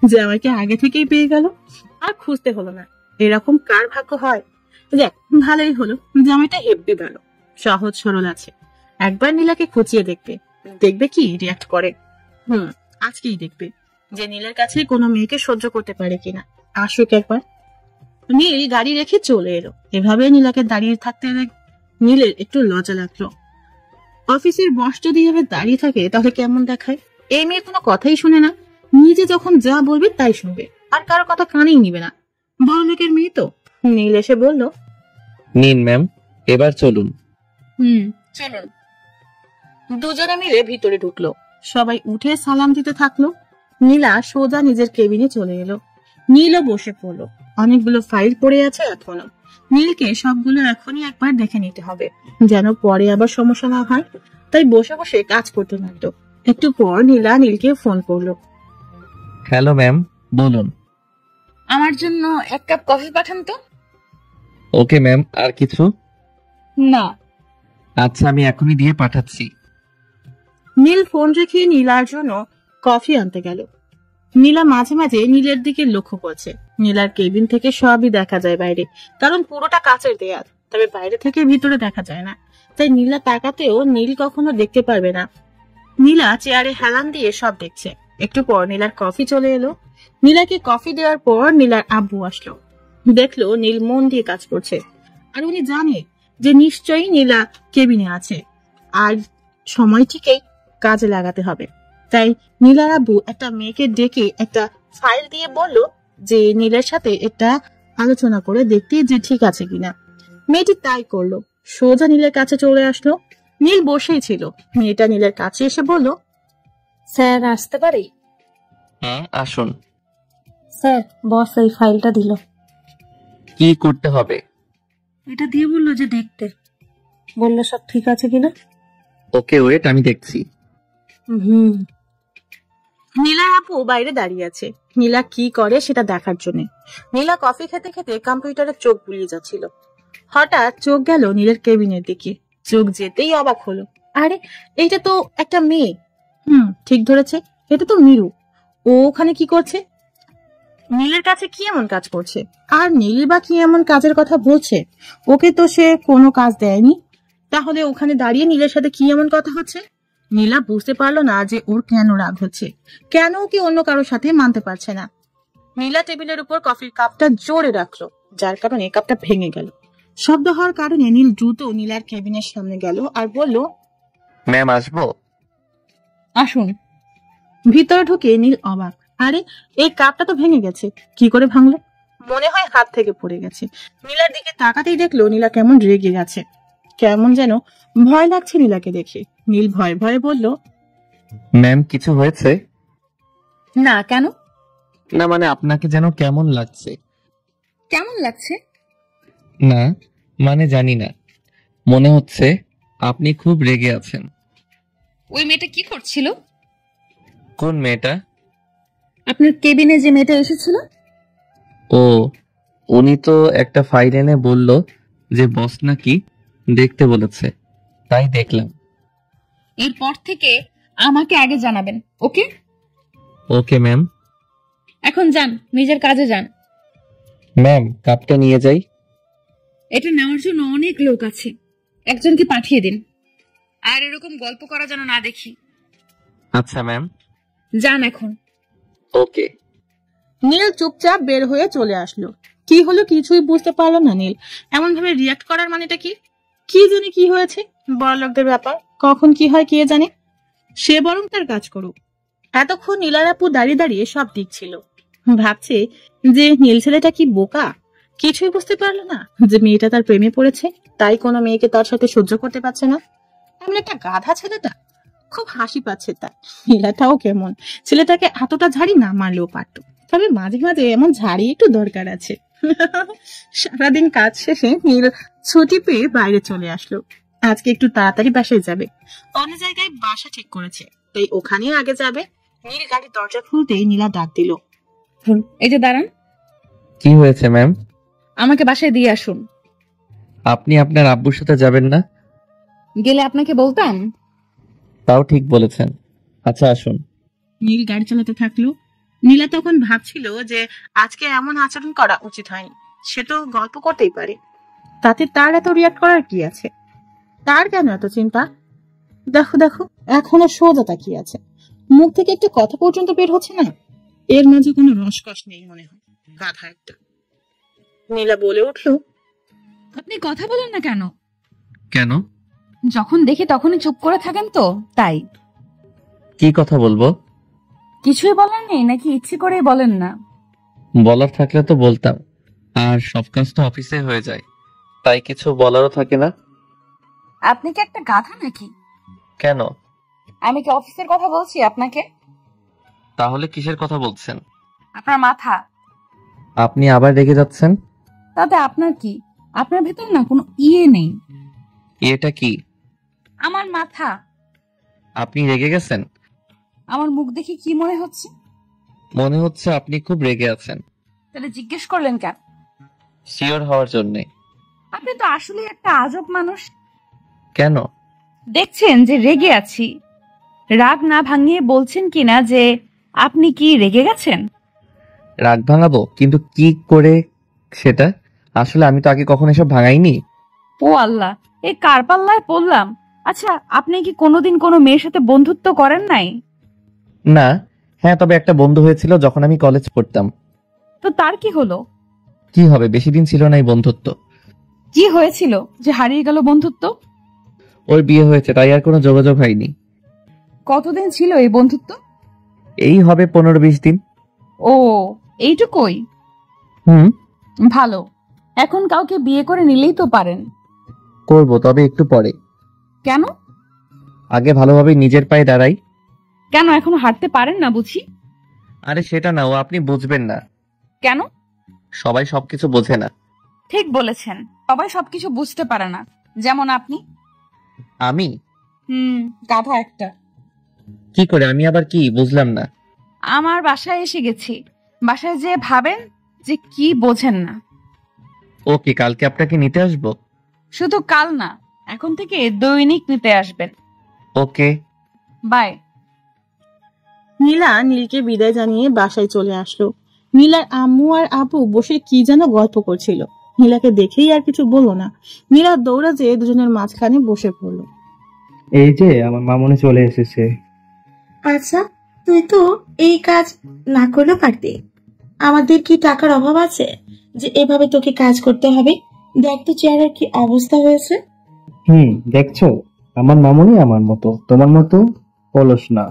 যে আমাকে আগে থেকেই পেয়ে গেল, আর খুঁজতে হলো না। এরকম কার ভাগ্য হয়? দেখ, ভালোই হলো, জামাইটা হেব্বি ভালো, সহজ সরল আছে। একবার নীলাকে খুঁচিয়ে দেখবে কি রিয়াক্ট করে। আজকেই দেখবে যে নীলের কাছে কোনো মেয়েকে সহ্য করতে পারে কিনা। আসুক একবার। নীল গাড়ি রেখে চলে এলো। এভাবে নীলাকে দাঁড়িয়ে থাকতে নীলের একটু লজ্জা লাগলো। অফিসের বস যদি এভাবে দাঁড়িয়ে থাকে তাহলে কেমন দেখায়? এই মেয়ে কোনো কথাই শুনে না, নিজে যখন যা বলবে তাই শুনবে, আর কারো কথা কানেই নিবে না। বড় লোকের মেয়ে তো। নীল এসে বলল, নিন ম্যাম, এবার চলুন। চলুন। দুজনে মিলে ভিতরে ঢুকলো। সবাই উঠে সালাম দিতে থাকলো। নীলা সোজা নিজের কেবিনে চলে এলো। নীলও বসে পড়লো। অনেকগুলো ফাইল পড়ে আছে এখনো। নীলকে সবগুলো এখনই একবার দেখে নিতে হবে, যেন পরে আবার সমস্যা না হয়। তাই বসে বসে কাজ করতে লাগলো। একটু পর নীলা নীলকে ফোন করলো। হ্যালো ম্যাম, বলুন। আমার জন্য 1 কাপ কফি পাঠান তো। ওকে ম্যাম, আর কিছু? না। আচ্ছা, আমি এখনই দিয়ে পাঠাচ্ছি। নীল ফোন রেখে নীলার জন্য কফি আনতে গেল। নীলা মাঝে মাঝে নীলের দিকে লক্ষ্য করছে। নীলার কেবিন থেকে সবই দেখা যায় বাইরে, কারণ পুরোটা কাচের দেয়াল, তবে বাইরে থেকে ভিতরে দেখা যায় না। তাই নীলা তাকাতেও নীল কখনো দেখতে পারবে না। নীলা চেয়ারে হেলান দিয়ে সব দেখছে। একটু পর নীলার কফি চলে এলো। নীলাকে কফি দেওয়ার পর নীলার আব্বু আসলো। দেখলো নীল মন দিয়ে কাজ করছে, আর উনি জানে যে নিশ্চয়ই নীলা কেবিনে আছে আর সময়টিকেই কাজে লাগাতে হবে। তাই নীলার আব্বু একটা মেয়েকে ডেকে একটা ফাইল দিয়ে বলল যে নীলের সাথে এটা আলোচনা করে দেখতে যে ঠিক আছে কিনা। মেয়েটি তাই করলো, সোজা নীলের কাছে চলে আসলো। নীল বসেই ছিল। মেয়েটা নীলের কাছে এসে বলল, স্যার আসতে পারি? হ্যাঁ আসুন। স্যার, বস এই ফাইলটা দিল। কি করতে হবে? এটা দিয়ে বললো যে দেখতে, বললো সব ঠিক আছে কিনা। ওকে ওয়েট, আমি দেখছি। নীলার আপু বাইরে দাঁড়িয়ে আছে নীলা কি করে সেটা দেখার জন্য। নীলা কফি খেতে খেতে কম্পিউটারে চোখ বুলিয়ে যাচ্ছিল। হঠাৎ চোখ গেল নীলের কেবিনের দিকে। চোখ যেতেই অবাক হলো, আরে এইটা তো একটা মেয়ে। ঠিক ধরেছে, এটা তো মিরু। ও ওখানে কি করছে? নীলের কাছে কি এমন কাজ করছে? আর নীল বা কি এমন কাজের কথা বলছে? ওকে তো সে কোনো কাজ দেয়নি, তাহলে ওখানে দাঁড়িয়ে নীলের সাথে কি এমন কথা হচ্ছে? নীলা বুঝতে পারলো না যে ওর কেন রাগ হচ্ছে, কেন ওকে অন্য কারোর সাথে মানতে পারছে না। নীলা টেবিলের উপর কফির কাপটা জোরে রাখলো, যার কারণে কাপটা ভেঙে গেল। শব্দ হওয়ার কারণে নীল দ্রুত নীলার কেবিনের সামনে গেল আর বলল, ম্যাম আসবো? আসুন। ভিতরে ঢুকে নীল অবাক, আরে এই কাপটা তো ভেঙে গেছে। কি করে ভাঙলো? মনে হয় হাত থেকে পড়ে গেছে। নীলার দিকে তাকাতেই দেখলো নীলা কেমন রেগে গেছে, কেমন যেন ভয় লাগছে নীলাকে দেখে। নীল ভয়ে ভয়ে বলল, ম্যাম কিছু হয়েছে? না, কেন? না মানে আপনাকে যেন কেমন লাগছে। কেমন লাগছে? না মানে জানি না, মনে হচ্ছে আপনি খুব রেগে আছেন। ওই মেয়েটা কি করছিল? কোন মেয়েটা? আপনার কেবিনে যে মেয়েটা এসেছিল। ও, উনি তো একটা ফাইল এনে বলল যে বস নাকি দেখতে বলেছে, তাই দেখলাম। এরপর থেকে আমাকে আগে জানাবেন, ওকে? Okay ma'am. এখন যান, নিজের কাজে যান। ম্যাম কাপটা নিয়ে যাই। এটা নেওয়ার জন্য অনেক লোক আছে, একজনকে পাঠিয়ে দিন। আর এরকম গল্প করা যেন না দেখি। আচ্ছা ম্যাম। যান এখন। ওকে। নীল চুপচাপ বের হয়ে চলে আসলো। কি হলো কিছুই বুঝতে পারলো না নীল। এমন ভাবে রিয়াক্ট করার মানেটা কি? কি জানি কি হয়েছে, বড় লোকদের ব্যাপার, কখন কি হয় কে জানে। সে বরং তার কাজ করুক। এতক্ষণ নীলার আপু দাঁড়িয়ে দাঁড়িয়ে সব দেখছিল, ভাবছে যে নীল ছেলেটা কি বোকা, কিছুই বুঝতে পারলো না যে মেয়েটা তার প্রেমে পড়েছে, তাই কোনো মেয়েকে তার সাথে সহ্য করতে পারছে না। এমন একটা গাধা ছেলেটা। খুব হাসি পাচ্ছে তার। নীলাটাও কেমন, ছেলেটাকে এতটা ঝাড়ি না মারলেও পারতো, তবে মাঝে মাঝে এমন ঝাড়ি একটু দরকার আছে। সারাদিন কাজ শেষে নীল ছুটি পেয়ে বাইরে চলে আসলো। আজকে একটু তাড়াতাড়ি বাসায় যাবে, অন্য জায়গায় বাসা ঠিক করেছে, তাই ওখানেই আগে যাবে। নীল গাড়ির দরজা খুলতেই নীলা ডাক দিল, এই যে দাঁড়ান। কি হয়েছে ম্যাম? আমাকে বাসায় দিয়ে আসুন। আপনি আপনার আব্বুর সাথে যাবেন না? গেলে আপনাকে বলতাম। তাও ঠিক বলেছেন। আচ্ছা আসুন। নীল গাড়ি চালাতে থাকলো। নীলা তখন ভাবছিল যে আজকে এমন আচরণ করা উচিত হয়নি। সে তো গল্প করতেই পারে, তাতে তার এত রিয়াক্ট করার কি আছে? তার কেন এত চিন্তা? দেখো দেখো, এখনো সোজা তাকিয়ে আছে, মুখ থেকে একটা কথা পর্যন্ত বের হচ্ছে না। এর মাঝে কোনো রসকস নেই মনে হয়, গাধা একটা। নীলা বলে উঠলো, আপনি কথা বলেন না কেন? কেন? যখন দেখি তখনই চুপ করে থাকেন তো, তাই। কি কথা বলবো? কিছুই বলার নেই নাকি ইচ্ছে করে বলেন না? বলার থাকলে তো বলতাম, আর সব কাজ তো অফিসে হয়ে যায়, তাই কিছু বলারও থাকে না। আপনি কি একটা গাধা নাকি? কেন? আমি কি অফিসের কথা বলছি আপনাকে? তাহলে কিসের কথা বলছেন? আপনার মাথা। আপনি আবার রেগে যাচ্ছেন? তাতে আপনার কি? আপনার ভেতর না কোনো নেই। এটা কি? আমার মাথা। আপনি রেগে গেছেন? আমার মুখ দেখে কি মনে হচ্ছে? মনে হচ্ছে আপনি খুব রেগে আছেন। তাহলে জিজ্ঞেস করলেন কেন? শিওর হওয়ার জন্য। আপনি তো আসলে একটা আজব মানুষ। কেন? দেখছেন যে রেগে আছি, রাগ না ভাঙিয়ে বলছেন কিনা যে আপনি কি রেগে গেছেন? রাগ ভাঙাবো, কিন্তু কি করে সেটা? আসলে আমি তো আগে কখনো এসব ভাঙাইনি। ও আল্লাহ, এই কার পাল্লায় পড়লাম। আচ্ছা, আপনি কি কোনোদিন কোনো মেয়ের সাথে বন্ধুত্ব করেন নাই? না, হ্যাঁ, তবে একটা বন্ধু হয়েছিল যখন আমি কলেজ পড়তাম। তো তার কি হলো? কি হবে, বেশি দিন ছিল না এই বন্ধুত্ব। কি হয়েছিল যে হারিয়ে গেল বন্ধুত্ব? ওর বিয়ে হয়েছে, তাই আর কোনো যোগাযোগ হয়নি। কতদিন ছিল এই বন্ধুত্ব? এই হবে 15-20 দিন। ও, এইটুকুই? হুম। ভালো। এখন কাউকে বিয়ে করে নিলেই তো পারেন। করব, তবে একটু পরে। কেন? আগে ভালোভাবে নিজের পায়ে দাঁড়াই। কেন এখনো হাঁটতে পারেন না বুঝি? আরে সেটা না, ও আপনি বুঝবেন না। কেন? সবাই সবকিছু বোঝে না। ঠিক বলেছেন, সবাই সবকিছু বুঝতে পারে না। যেমন আপনি। আমি? গাধা একটা। কি করে? আমি আবার কি বুঝলাম না। আমার বাসায় এসে গেছি, বাসায় যে ভাবেন যে কি বোঝেন না। ওকে, কালকে আপনাকে নিতে আসবো। শুধু কাল না, এখন থেকে দৈনিক নিতে আসবেন। Okay bye. নীলা নীলকে বিদায় জানিয়ে বাসায় চলে আসলো। নীলার আম্মু আর আপু বসে কি যেন গল্প করছিল। নীলাকে দেখেই আর কিছু বললো না। নীলা দৌড়া যেয়ে দুজনের মাঝখানে বসে পড়লো। এই যে আমার মামুনি চলে এসেছে। আচ্ছা, তুই তো এই কাজ না করলেও পারতি। আমাদের কি টাকার অভাব আছে যে এভাবে তোকে কাজ করতে হবে? দেখ তো চেহারার কি অবস্থা হয়েছে। দেখছো, আমার মামুনি আমার মতো, তোমার মতো অলস না।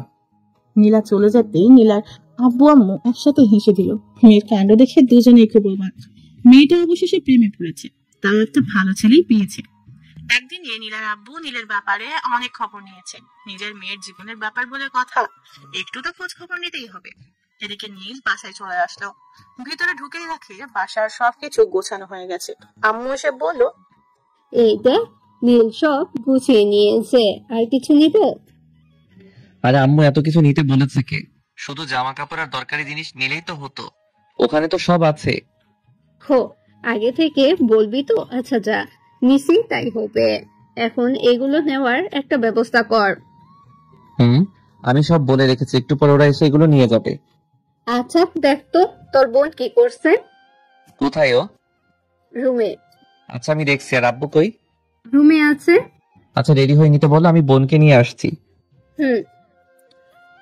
নীলা চলে যেতেই নীলার আব্বু আম্মু একসাথে হেসে দিল। মেয়ের কাণ্ড দেখে দুজনে খুব অবাক। মেয়েটা অবশেষে প্রেমে পড়েছে, তাও একটা ভালো ছেলেই পেয়েছে। একদিন নীলার আব্বু নীলের ব্যাপারে অনেক খবর নিয়েছে। নিজের মেয়ের জীবনের ব্যাপার বলে কথা, একটু তো খোঁজ খবর নিতেই হবে। এদিকে নীল বাসায় চলে আসলো। ভিতরে ঢুকেই রাখে বাসার সবকিছু গোছানো হয়ে গেছে। আম্মু এসে বলল, এই দেখ, নীল সব গুছিয়ে নিয়েছে, আর কিছু নিব? আরে আম্মু, এত কিছু নিতে বলেছে কে? শুধু জামা কাপড় আর দরকারি জিনিস নিলেই তো হতো, ওখানে তো সব আছে। হো, আগে থেকে বলবি তো? আচ্ছা যা, নিসি তাই হবে। এখন এগুলো নেওয়ার একটা ব্যবস্থা কর। আমি সব বলে রেখেছি, একটু পর ওরা এসে এগুলো নিয়ে যাবে। আচ্ছা দেখ তো তোর বোন কি করছে। কোথায় ও? রুমে। আচ্ছা আমি দেখছি। আর আব্বু কই? রুমে আছে। আচ্ছা রেডি হয়ে নিতে বলো, আমি বোনকে নিয়ে আসছি।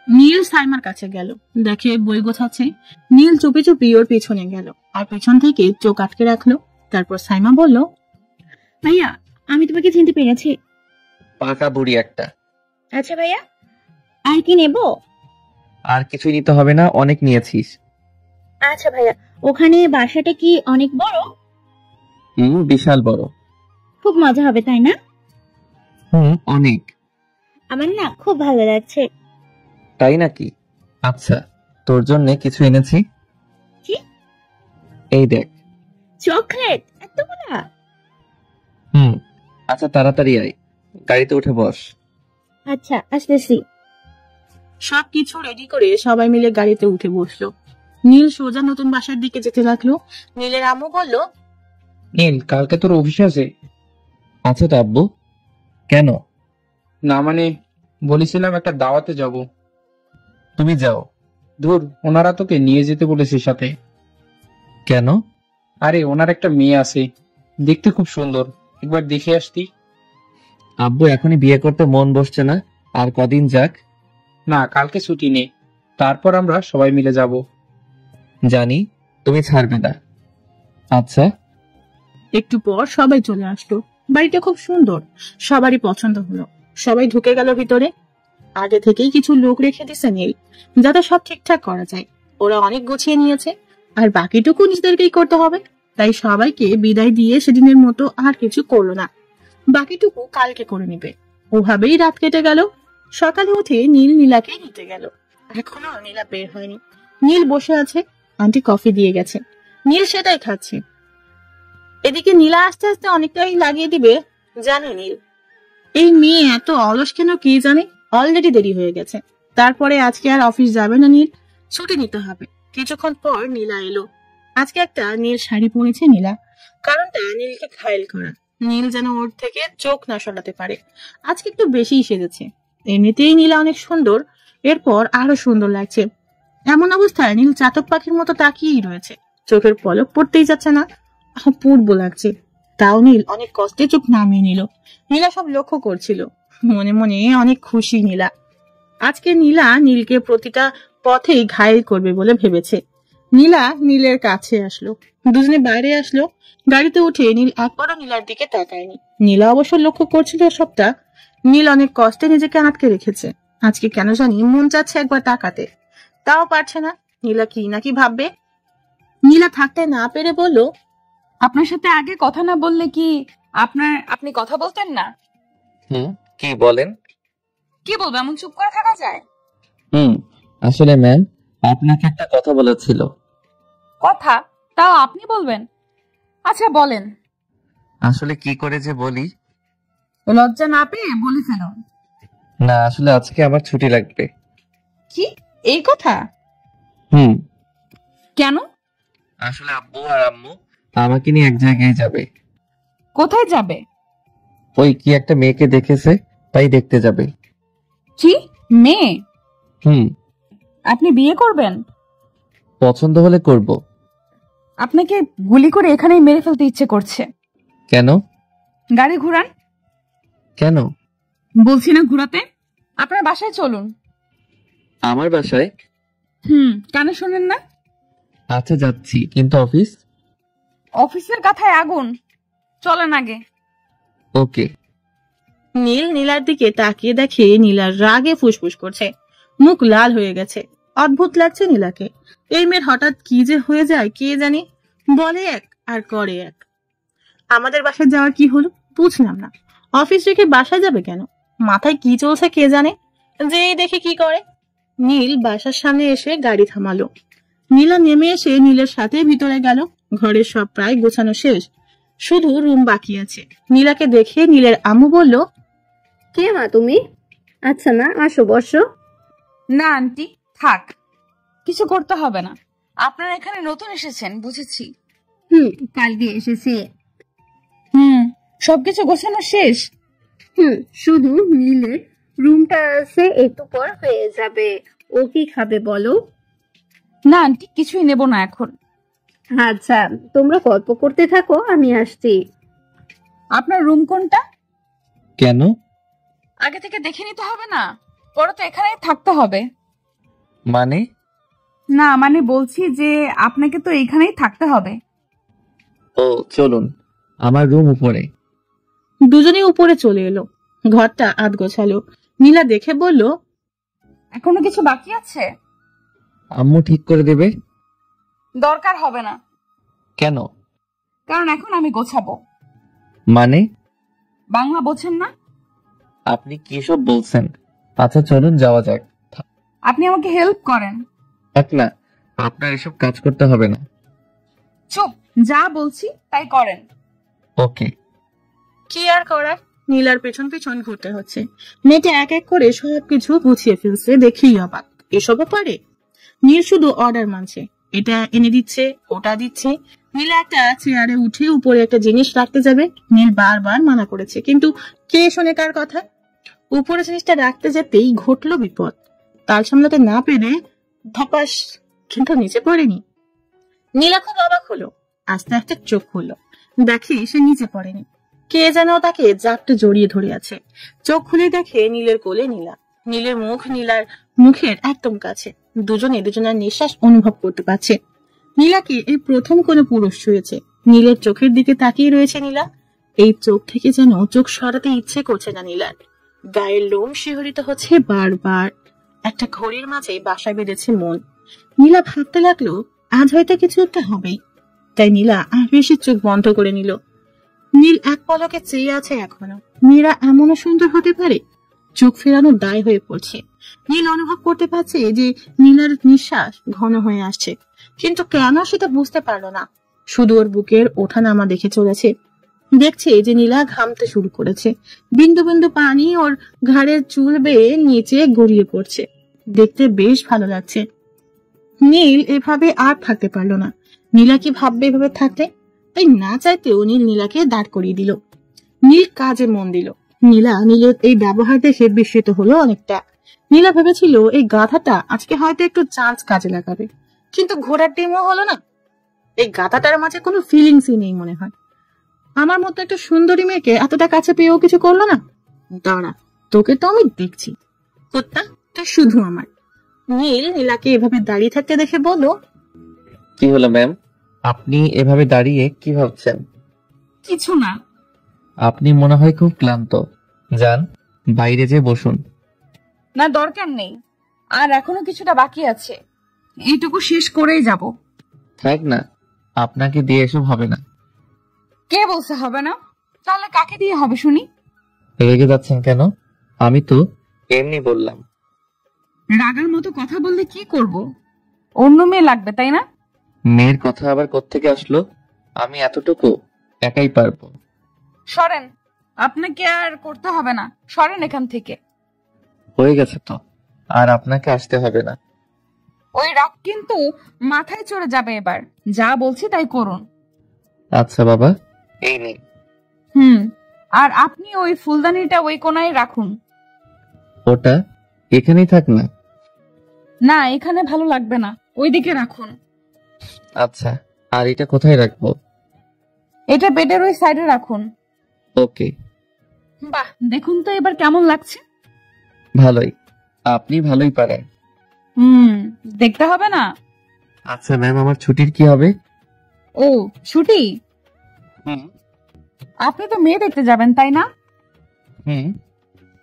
নীল সাইমার কাছে গেল, দেখে বই গোছাচ্ছে। নীল চুপি চুপি ওর পিছনে গেল আর পিছন থেকে চোখ আটকে রাখলো। তারপর সাইমা বলল, ভাইয়া, আমি তোমাকে চিনতে পেরেছি। পাকা বুড়ি একটা। আচ্ছা ভাইয়া, আর কি নেব? আর কিছুই নিতে হবে না, অনেক নিয়েছিস। আচ্ছা ভাইয়া, ওখানে বাসাটা কি অনেক বড়? বিশাল বড়। খুব মজা হবে তাই না? অনেক। আমার না খুব ভালো লাগছে। তাই নাকি? আচ্ছা, তোর জন্য কিছু এনেছি। কি? এই দেখ। চকলেট এতগুলা? আচ্ছা তাড়াতাড়ি আয়, গাড়িতে উঠে বস। আচ্ছা আসতেছি। সবকিছু রেডি করে সবাই মিলে গাড়িতে উঠে বসলো। নীল সোজা নতুন বাসার দিকে যেতে লাগলো। নীলের আম্মু বলল, নীল, কালকে তোর অফিস আছে? আচ্ছা তো আব্বু। কেন? না মানে, বলেছিলাম একটা দাওয়াতে যাব। তুমি যাও। ধুর, ওনারা তোকে নিয়ে যেতে বলেছে সাথে। কেন? আরে ওনার একটা মেয়ে আছে, দেখতে খুব সুন্দর, একবার দেখে আসতি। আব্বু এখনই বিয়ে করতে মন বসছে না, আর কদিন যাক। না, কালকে ছুটি নেই, তারপর আমরা সবাই মিলে যাব। জানি তুমি ছাড়বে না। আচ্ছা। একটু পর সবাই চলে আসলো। বাড়িটা খুব সুন্দর, সবারই পছন্দ হলো। সবাই ঢুকে গেল ভিতরে। আগে থেকেই কিছু লোক রেখে দিছে নীল, যাতে সব ঠিকঠাক করা যায়। ওরা অনেক গুছিয়ে নিয়েছে, আর বাকিটুকু নিজেদেরকেই করতে হবে। তাই সবাইকে বিদায় দিয়ে সেদিনের মতো আর কিছু করলো না, বাকিটুকু কালকে করে নিবে। ওভাবেই রাত কেটে গেল। সকালে উঠে নীল নীলাকে নিতে গেল। এখনো নীলা বের হয়নি। নীল বসে আছে, আন্টি কফি দিয়ে গেছে, নীল সেটাই খাচ্ছে। এদিকে নীলা আস্তে আস্তে অনেকটাই লাগিয়ে দিবে জানে নীল। এই মেয়ে এত অলস কেন কি জানে। অলরেডি দেরি হয়ে গেছে। তারপরে আজকে আর অফিস যাবে না নীল, ছুটি নিতে হবে। কিছুক্ষণ পর নীলা এলো। আজকে একটা নীল শাড়ি পরেছে নীলা, কারণটা নীলকে ঘায়েল করা। নীল যেন ওর থেকে চোখ না সরাতে পারে। আজকে একটু বেশিই সেজেছে। এমনিতেই নীলা অনেক সুন্দর, এরপর আরো সুন্দর লাগছে। এমন অবস্থায় নীল চাতক পাখির মতো তাকিয়েই রয়েছে, চোখের পলক পড়তেই যাচ্ছে না। অপূর্ব লাগছে। তাও নীল অনেক কষ্টে চোখ নামিয়ে নিল। নীলা সব লক্ষ্য করছিল, মনে মনে অনেক খুশি নীলা। আজকে নীলা নীলকে প্রতিটা পথেই ঘায়েল করবে বলে ভেবেছে। নীলা নীলের কাছে আসলো, দুজনে বাইরে আসলো। গাড়িতে উঠে নীল একবারও নীলার দিকে তাকায়নি। নীলা অবশ্য লক্ষ্য করছিল সবটা। নীল অনেক কষ্টে নিজেকে আটকে রেখেছে। আজকে কেন জানি মন চাচ্ছে একবার তাকাতে, তাও পারছে না। নীলা কি নাকি ভাববে। নীলা থাকতে না পেরে বলল, আপনার সাথে আগে কথা না বললে কি আপনি কথা বলতেন না? কি বলেন? কি বলবো, এমন চুপ করে থাকা যায়? আসলে ম্যাম, আপনাকে একটা কথা বলেছিল। কথা? তাও আপনি বলবেন? আচ্ছা বলেন। আসলে কি করে যে বলি। লজ্জা না পেয়ে বলে ফেলুন। না, আসলে আজকে আমার ছুটি লাগবে। কি, এই কথা? কেন? আসলে আব্বু আর আম্মু আমাকে নিয়ে এক জায়গায় যাবে। কোথায় যাবে? ওই কি একটা মেয়েকে দেখেছে, তাই দেখতে যাবে। কি মেয়ে? আপনি বিয়ে করবেন? পছন্দ হলে করব। আপনাকে গুলি করে এখানেই মেরে ফেলতে ইচ্ছে করছে। কেন? গাড়ি ঘুরান। কেন? বলছি না ঘুরাতে। আপনার বাসায় চলুন। আমার বাসায়? কানে শোনেন না? আচ্ছা যাচ্ছি, কিন্তু অফিসের কথায় আগুন। চলেন আগে। ওকে। নীল নীলার দিকে তাকিয়ে দেখে নীলার রাগে ফুসফুস করছে, মুখ লাল হয়ে গেছে। অদ্ভুত লাগছে নীলাকে। এই মেয়ের হঠাৎ কি যে হয়ে যায় কে জানি। বলে এক আর করে এক। আমাদের বাসায় যাওয়ার কি হলো বুঝলাম না। অফিস রেখে বাসায় যাবে কেন? মাথায় কি চলছে কে জানে। যেই দেখে কি করে। নীল বাসার সামনে এসে গাড়ি থামালো। নীলা নেমে এসে নীলের সাথে ভিতরে গেল। ঘরের সব প্রায় গোছানো শেষ, শুধু রুম বাকি আছে। নীলাকে দেখে নীলের আম্মু বলল, কে মা তুমি? আচ্ছা মা, আসো বসো। না আন্টি, থাক, কিছু করতে হবে না। আপনারা এখানে নতুন এসেছেন বুঝেছি। কালকে এসেছি। সবকিছু গোছানো শেষ। শুধু নীলের রুমটা আছে, একটু পর হয়ে যাবে। ও কি খাবে বলো? না আন্টি, কিছুই নেব না এখন। আচ্ছা, তোমরা গল্প করতে থাকো, আমি আসছি। আপনার রুম কোনটা? কেন? আগে থেকে দেখে নিতে হবে না? পরে তো এখানেই থাকতে হবে। মানে? না মানে বলছি যে আপনাকে তো এখানেই থাকতে হবে। ও চলুন, আমার রুম উপরে। দুজনে উপরে চলে এলো। ঘরটা আধ গোছালো। নীলা দেখে বলল, এখনো কিছু বাকি আছে? আম্মু ঠিক করে দেবে। দরকার হবে না। কেন? কারণ এখন আমি গোছাবো। মানে? বাংলা বোঝেন না? আপনি কি সব বলছেন? আচ্ছা চলুন যাওয়া যাক। আপনি আমাকে হেল্প করেন। থাক না, আপনার এসব কাজ করতে হবে না। চুপ, যা বলছি তাই করেন। ওকে। কি আর করার, নীলার পেছন পেছন ঘুরতে হচ্ছে। মেয়েটা এক এক করে সবকিছু গুছিয়ে ফেলছে, দেখেই অবাক। এসবও পারে। নীল শুধু অর্ডার মানছে, এটা এনে দিচ্ছে, ওটা দিচ্ছে। নীলা একটা চেয়ারে উঠে উপরে একটা জিনিস রাখতে যাবে। নীল বারবার মানা করেছে, কিন্তু কে শোনে কার কথা। উপরে জিনিসটা রাখতে যেতেই ঘটলো বিপদ। তাল সামলাতে না পেরে ধপাস, কিন্তু নিচে পড়েনি। নীলা খুব অবাক হলো। আস্তে আস্তে চোখ খুললো, দেখে সে নিচে পড়েনি। কে যেন তাকে জাপটে জড়িয়ে ধরে আছে। চোখ খুলে দেখে নীলের কোলে নীলা। নীলের মুখ নীলার মুখের একদম কাছে। দুজনে দুজনের নিঃশ্বাস অনুভব করতে পারছে। নীলাকে এই প্রথম কোনো পুরুষ ছুঁয়েছে। নীলের চোখের দিকে তাকিয়ে রয়েছে নীলা। এই চোখ থেকে যেন চোখ সরাতে ইচ্ছে করছে না নীলার। গায়ের লোম শিহরিত হচ্ছে বারবার। একটা ঘড়ির মাঝে বাসা বেঁধেছে মন। নীলা ভাবতে লাগলো আজ হয়তো কিছু একটা হবেই। তাই নীলা আর বেশি চোখ বন্ধ করে নিল। নীল এক পলকে চেয়ে আছে এখনো। মেয়েরা এমনও সুন্দর হতে পারে। চোখ ফেরানো দায় হয়ে পড়ছে। নীল অনুভব করতে পারছে যে নীলার নিঃশ্বাস ঘন হয়ে আসছে, কিন্তু কেন সেটা বুঝতে পারলো না। শুধু ওর বুকের ওঠানামা দেখে চলেছে। দেখছে যে নীলা ঘামতে শুরু করেছে। বিন্দু বিন্দু পানি ওর ঘাড়ের চুল বেয়ে নিচে গড়িয়ে পড়ছে। দেখতে বেশ ভালো লাগছে। নীল এভাবে আর থাকতে পারলো না। নীলা কি ভাববে এভাবে থাকতে? তাই না চাইতেও নীল নীলাকে দাঁড় করিয়ে দিল। নীল কাজে মন দিল। নীলা নীলের এই ব্যবহার দেখে বিস্মিত হলো অনেকটা। নীলা ভেবেছিল এই গাধাটা আজকে হয়তো একটু চান্স কাজে লাগাবে, কিন্তু ঘোড়ার ডিমও হলো না। এই গাধাটার মাঝে কোনো ফিলিংসই নেই মনে হয়। আমার মতো একটা সুন্দরী মেয়েকে এতটা কাছে পেয়েও কিছু করলো না। দাঁড়া, তোকে তো আমি দেখছি। কুত্তা, তুই শুধু আমার। নীল নীলাকে এভাবে দাঁড়িয়ে থাকতে দেখে বলল, কি হলো ম্যাম? আপনি এভাবে দাঁড়িয়ে কি ভাবছেন? কিছু না। আপনি মনে হয় খুব ক্লান্ত। যান, বাইরে যেয়ে বসুন। না, দরকার নেই, আর এখনো কিছুটা বাকি আছে, এইটুকু শেষ করেই যাব। থাক না, আপনাকে দিয়ে এসব হবে না। কে বলছে হবে না? তাহলে কাকে দিয়ে হবে শুনি? রেগে যাচ্ছেন কেন? আমি তো এমনি বললাম। রাগার মতো কথা বললে কি করব? অন্য মেয়ে লাগবে তাই না? মেয়ের কথা আবার কোত্থেকে আসলো? আমি এতটুকু একাই পারবো। সরেন, আপনাকে আর করতে হবে না, সরেন এখান থেকে। হয়ে গেছে তো, আর আপনাকে আসতে হবে না। ওই রাগ কিন্তু মাথায় চড়ে যাবে এবার। যা বলছি তাই করুন। আচ্ছা বাবা, এই নিন। আর আপনি ওই ফুলদানিটা ওই কোনায় রাখুন। ওটা এখানেই থাক না। না, এখানে ভালো লাগবে না, ওইদিকে রাখুন। আচ্ছা, আর এটা কোথায় রাখবো? এটা বেডের ওই সাইডে রাখুন। ওকে। বাহ, দেখুন তো এবার কেমন লাগছে? ভালোই, আপনি ভালোই পারেন। দেখতে হবে না? আচ্ছা ম্যাম, আমার ছুটির কি হবে? ও, ছুটি? আপনি তো মেয়ে দেখতে যাবেন তাই না?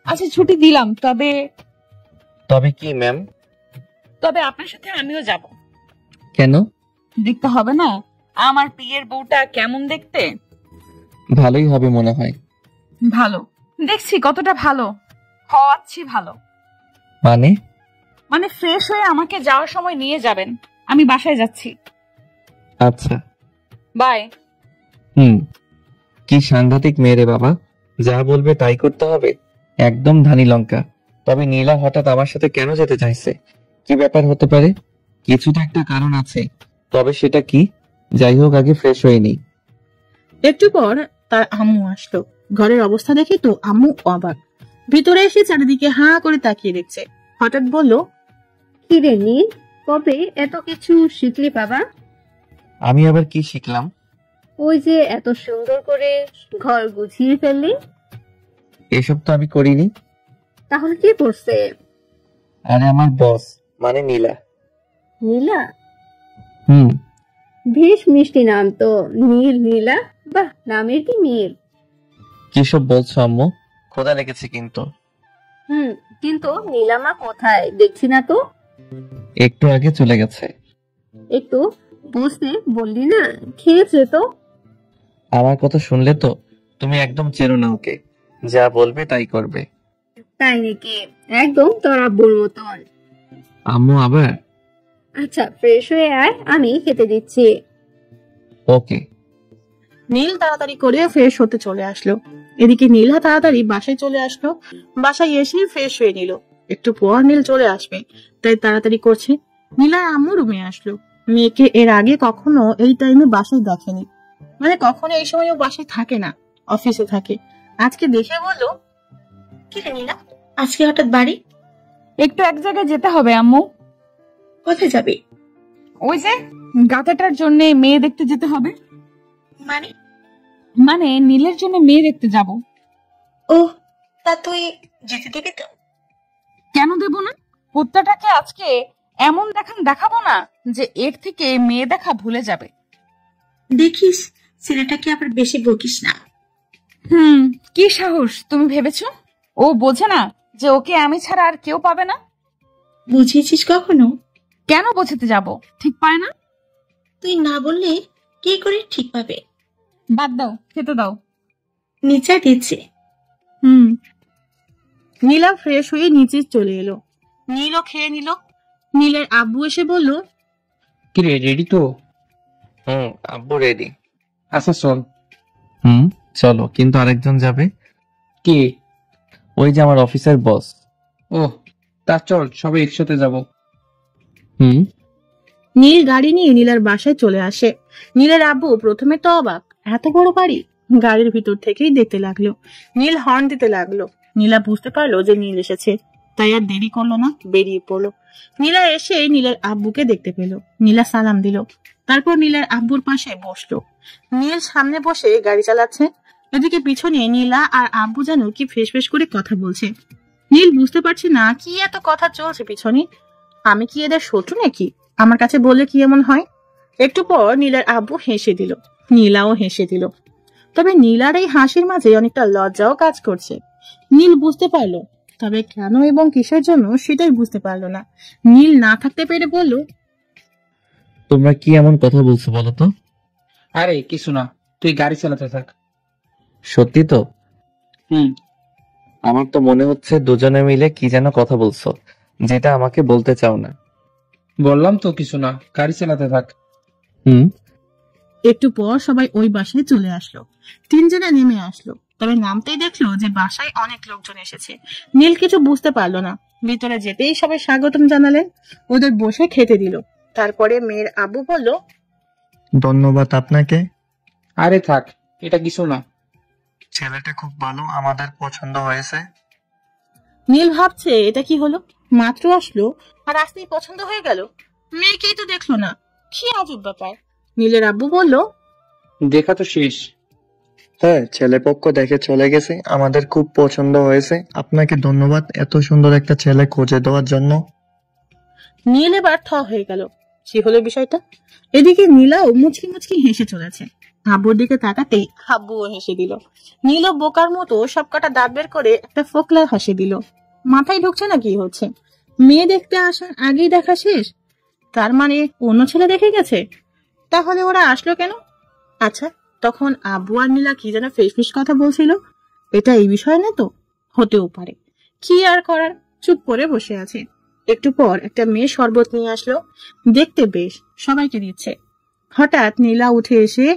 আচ্ছা, ছুটি দিলাম, তবে তবে কি ম্যাম? তবে আপনার সাথে আমিও যাব। কেন? দেখতে হবে না আমার পিয়ের বউটা কেমন দেখতে? ভালোই হবে মনে হয়। ভালো দেখছি, কতটা ভালো হওয়াচ্ছি? ভালো মানে ফ্রেশ হয়ে আমাকে যাওয়ার সময় নিয়ে যাবেন। আমি বাসায় যাচ্ছি। আচ্ছা, বাই। কি সাংঘাতিক মেয়ে রে বাবা, যা বলবে তাই করতে হবে, একদম ধানি লঙ্কা। তবে নীলা হঠাৎ আমার সাথে কেন যেতে চাইছে? কি ব্যাপার হতে পারে? কিছু তো একটা কারণ আছে, তবে সেটা কি? যাই হোক, আগে ফ্রেশ হয়ে নিই। একটু পর তার আম্মু আসলো। ঘরের অবস্থা দেখে তো আম্মু অবাক। ভিতরে এসে চারিদিকে হাঁ করে তাকিয়ে দেখছে। হঠাৎ বলল, কি রে নীল, কবে এত কিছু শিখলি বাবা? আমি আবার কি শিখলাম? ওই যে এত সুন্দর করে ঘর গুছিয়ে ফেললি। এসব তো আমি করিনি। তাহলে কি করছে? আরে আমার বস মানে নীলা। নীলা? বেশ মিষ্টি নাম তো, নীল নীলা। বাহ, নামের কি মিল। কিসব বলছো আম্মু? খোদা লেগেছে কিন্তু। কিন্তু নীলামা কোথায় দেখছি না তো? একটু আগে চলে গেছে। একটু বুঝতে বললি না, খেয়েছে তো। আমার কথা শুনলে তো তুমি একদম চেনো না ওকে, যা বলবে তাই করবে। তাই নাকি? একদম তোর আব্বুর মতন। আম্মু আবার? আচ্ছা, ফ্রেশ হয়ে আয়, আমি খেতে দিচ্ছি। ওকে। নীল তাড়াতাড়ি করে ফ্রেশ হতে চলে আসলো। এদিকে নীলা তাড়াতাড়ি বাসায় চলে আসলো। বাসায় এসে ফ্রেশ হয়ে নিল। একটু পর নীল চলে আসবে, তাই তাড়াতাড়ি করছে। নীলার আম্মু রুমে আসলো। মেয়েকে এর আগে কখনো এই টাইমে বাসায় দেখেনি, মানে কখনো এই সময় ও বাসায় থাকে না, অফিসে থাকে। আজকে দেখে বলল, কি রে নীলা, আজকে হঠাৎ বাড়ি? একটু এক জায়গায় যেতে হবে আম্মু। কোথায় যাবে? ওই যে গাধাটার জন্য মেয়ে দেখতে যেতে হবে। মানে নীলের জন্য মেয়ে দেখতে যাব। ও, তা তুই যেতে দিবি তো? কেন দেব না? কুত্তাটাকে আজকে এমন দেখাবো না যে এর থেকে মেয়ে দেখা ভুলে যাবে। দেখিস ছেলেটাকে আবার বেশি বকিস না। কি সাহস তুমি ভেবেছো? ও বোঝে না যে ওকে আমি ছাড়া আর কেউ পাবে না? বুঝিয়েছিস কখনো? কেন বোঝাতে যাব? ঠিক পায় না? তুই না বললে কি করে ঠিক পাবে? বাদ দাও, খেতে দাও। নিচে দিচ্ছে। নীলা ফ্রেশ হয়ে নিচে চলে এলো। নীলও খেয়ে নিল। নীলের আব্বু এসে বলল, কি রে, রেডি তো? আব্বু রেডি। আচ্ছা চল। চলো, কিন্তু আরেকজন যাবে। কে? ওই যে আমার অফিসের বস। ও, তা চল সবাই একসাথে যাব। নীল গাড়ি নিয়ে নীলার বাসায় চলে আসে। নীলের আব্বু প্রথমে তো অবাক, এত বড় বাড়ি। গাড়ির ভিতর থেকেই দেখতে লাগলো। নীল হর্ন দিতে লাগলো। নীলা বুঝতে পারলো যে নীল এসেছে, তাই আর দেরি করলো না, বেরিয়ে পড়লো। নীলা এসে নীলের আব্বুকে দেখতে পেল। নীলা সালাম দিল, তারপর নীলের আব্বুর পাশে বসলো। নীল সামনে বসে গাড়ি চালাচ্ছে। এদিকে পিছনে নীলা আর আব্বু যেন কি ফেস ফেস করে কথা বলছে। নীল বুঝতে পারছে না কি এত কথা চলছে পিছনে। আমি কি এদের শত্রু নাকি? আমার কাছে বললে কি এমন হয়? একটু পর নীলার আব্বু হেসে দিল, নীলাও হেসে দিল। তবে নীলার এই হাসির মাঝে অনেকটা লজ্জাও কাজ করছে। নীল বুঝতে পারলো, তবে কেন এবং কিসের জন্য সেটাই বুঝতে পারলো না। নীল না থাকতে পেরে বলল, তোমরা কি এমন কথা বলছো বলো তো? আরে কিছু না, তুই গাড়ি চালাতে থাক। সত্যি তো? হুম। আমার তো মনে হচ্ছে দুজনে মিলে কি যেন কথা বলছো, যেটা আমাকে বলতে চাও না। বললাম তো কিছু না, গাড়ি চালাতে থাক। হুম। একটু পর সবাই ওই বাসায় চলে আসলো। তিনজনে নেমে আসলো, তবে নামতেই দেখলো যে বাসায় অনেক লোকজন এসেছে। নীল কিছু বুঝতে পারলো না। ভিতরে যেতেই সবাই স্বাগতম জানালেন, ওদের বসে খেতে দিল। তারপরে মেয়ের আব্বু বলল, ধন্যবাদ আপনাকে। আরে থাক, এটা কিছু না। ছেলেটা খুব ভালো, আমাদের পছন্দ হয়েছে। নীল ভাবছে এটা কি হলো, মাত্র আসলো আর আসতেই পছন্দ হয়ে গেল। মেয়েকেই তো দেখলো না, কি আজব ব্যাপার। নীলের আব্বু বলল, দেখা তো শেষ। হ্যাঁ, ছেলেপক্ষ দেখে চলে গেছে, আমাদের খুব পছন্দ হয়েছে। আপনাকে ধন্যবাদ এত সুন্দর একটা ছেলে খুঁজে দেওয়ার জন্য। নীল এবার থ হয়ে গেল, কি হলো বিষয়টা। এদিকে নীলাও মুচকি মুচকি হেসে চলেছে। আব্বুর দিকে তাকাতেই আব্বুও হেসে দিল। নীলও বোকার মতো সবকটা দাঁত বের করে একটা ফোকলা হাসি দিল। মাথায় ঢুকছে না কি হচ্ছে। মেয়ে দেখতে আসার আগেই দেখা শেষ, তার মানে অন্য ছেলে দেখে গেছে। তাহলে ওরা আসলো কেন? আচ্ছা, তখন আব্বু আর নীলা কি যেন ফিসফিস কথা বলছিল, এটা এই বিষয় না তো? হতেও পারে, কি আর করার, চুপ করে বসে আছে। একটু পর একটা মেয়ে শরবত নিয়ে আসলো, দেখতে বেশ, সবাইকে দিচ্ছে। হঠাৎ নীলা উঠে এসে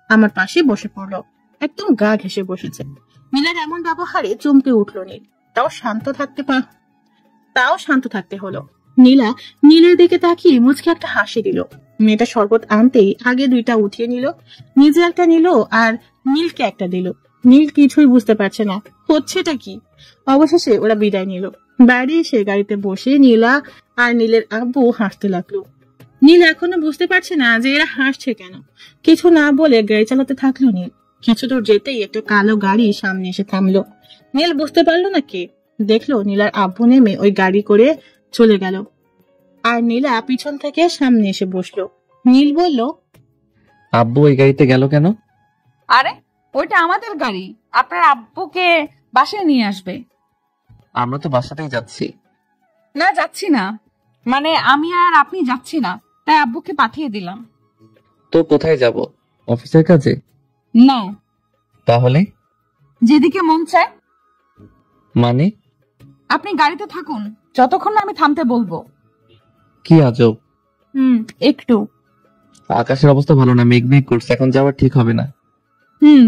আমার পাশে বসে পড়লো, একদম গা ঘেঁষে বসেছে। নীলার এমন ব্যবহারে চমকে উঠলো নীল। তাও শান্ত থাকতে হলো। নীলা নীলের দিকে তাকিয়ে মুচকে একটা হাসি দিল। মেয়েটা শরবত আনতেই আগে দুইটা উঠিয়ে নিল, নিজে একটা নিল আর নীলকে একটা দিল। নীল কিছুই বুঝতে পারছে না হচ্ছেটা কি। অবশেষে ওরা বিদায় নিল। বাইরে এসে গাড়িতে বসে নীলা আর নীলের আব্বু হাসতে লাগলো। নীল এখনো বুঝতে পারছে না যে এরা হাসছে কেন। কিছু না বলে গাড়ি চালাতে থাকলো নীল। কিছু দূর যেতেই একটা কালো গাড়ি সামনে এসে থামলো। নীল বুঝতে পারলো না কে। দেখলো নীলার আব্বু নেমে ওই গাড়ি করে চলে গেল, আর নীলা পিছন থেকে সামনে এসে বসলো। নীল বলল, আব্বু ওই গাড়িতে গেল কেন? আরে ওইটা আমাদের গাড়ি, আপনার আব্বুকে বাসায় নিয়ে আসবে। আমরা তো বাসাতেই যাচ্ছি। না, যাচ্ছি না, মানে আমি আর আপনি যাচ্ছি না, তাই আব্বুকে পাঠিয়ে দিলাম। তো কোথায় যাব? অফিসের কাজে? না, তাহলে? যেদিকে মন চায়। মানে? আপনি গাড়িতে থাকুন যতক্ষণ না আমি থামতে বলবো। কি আজব। একটু। আকাশের অবস্থা ভালো না, মেঘ মেঘ করছে, এখন যাওয়া ঠিক হবে না।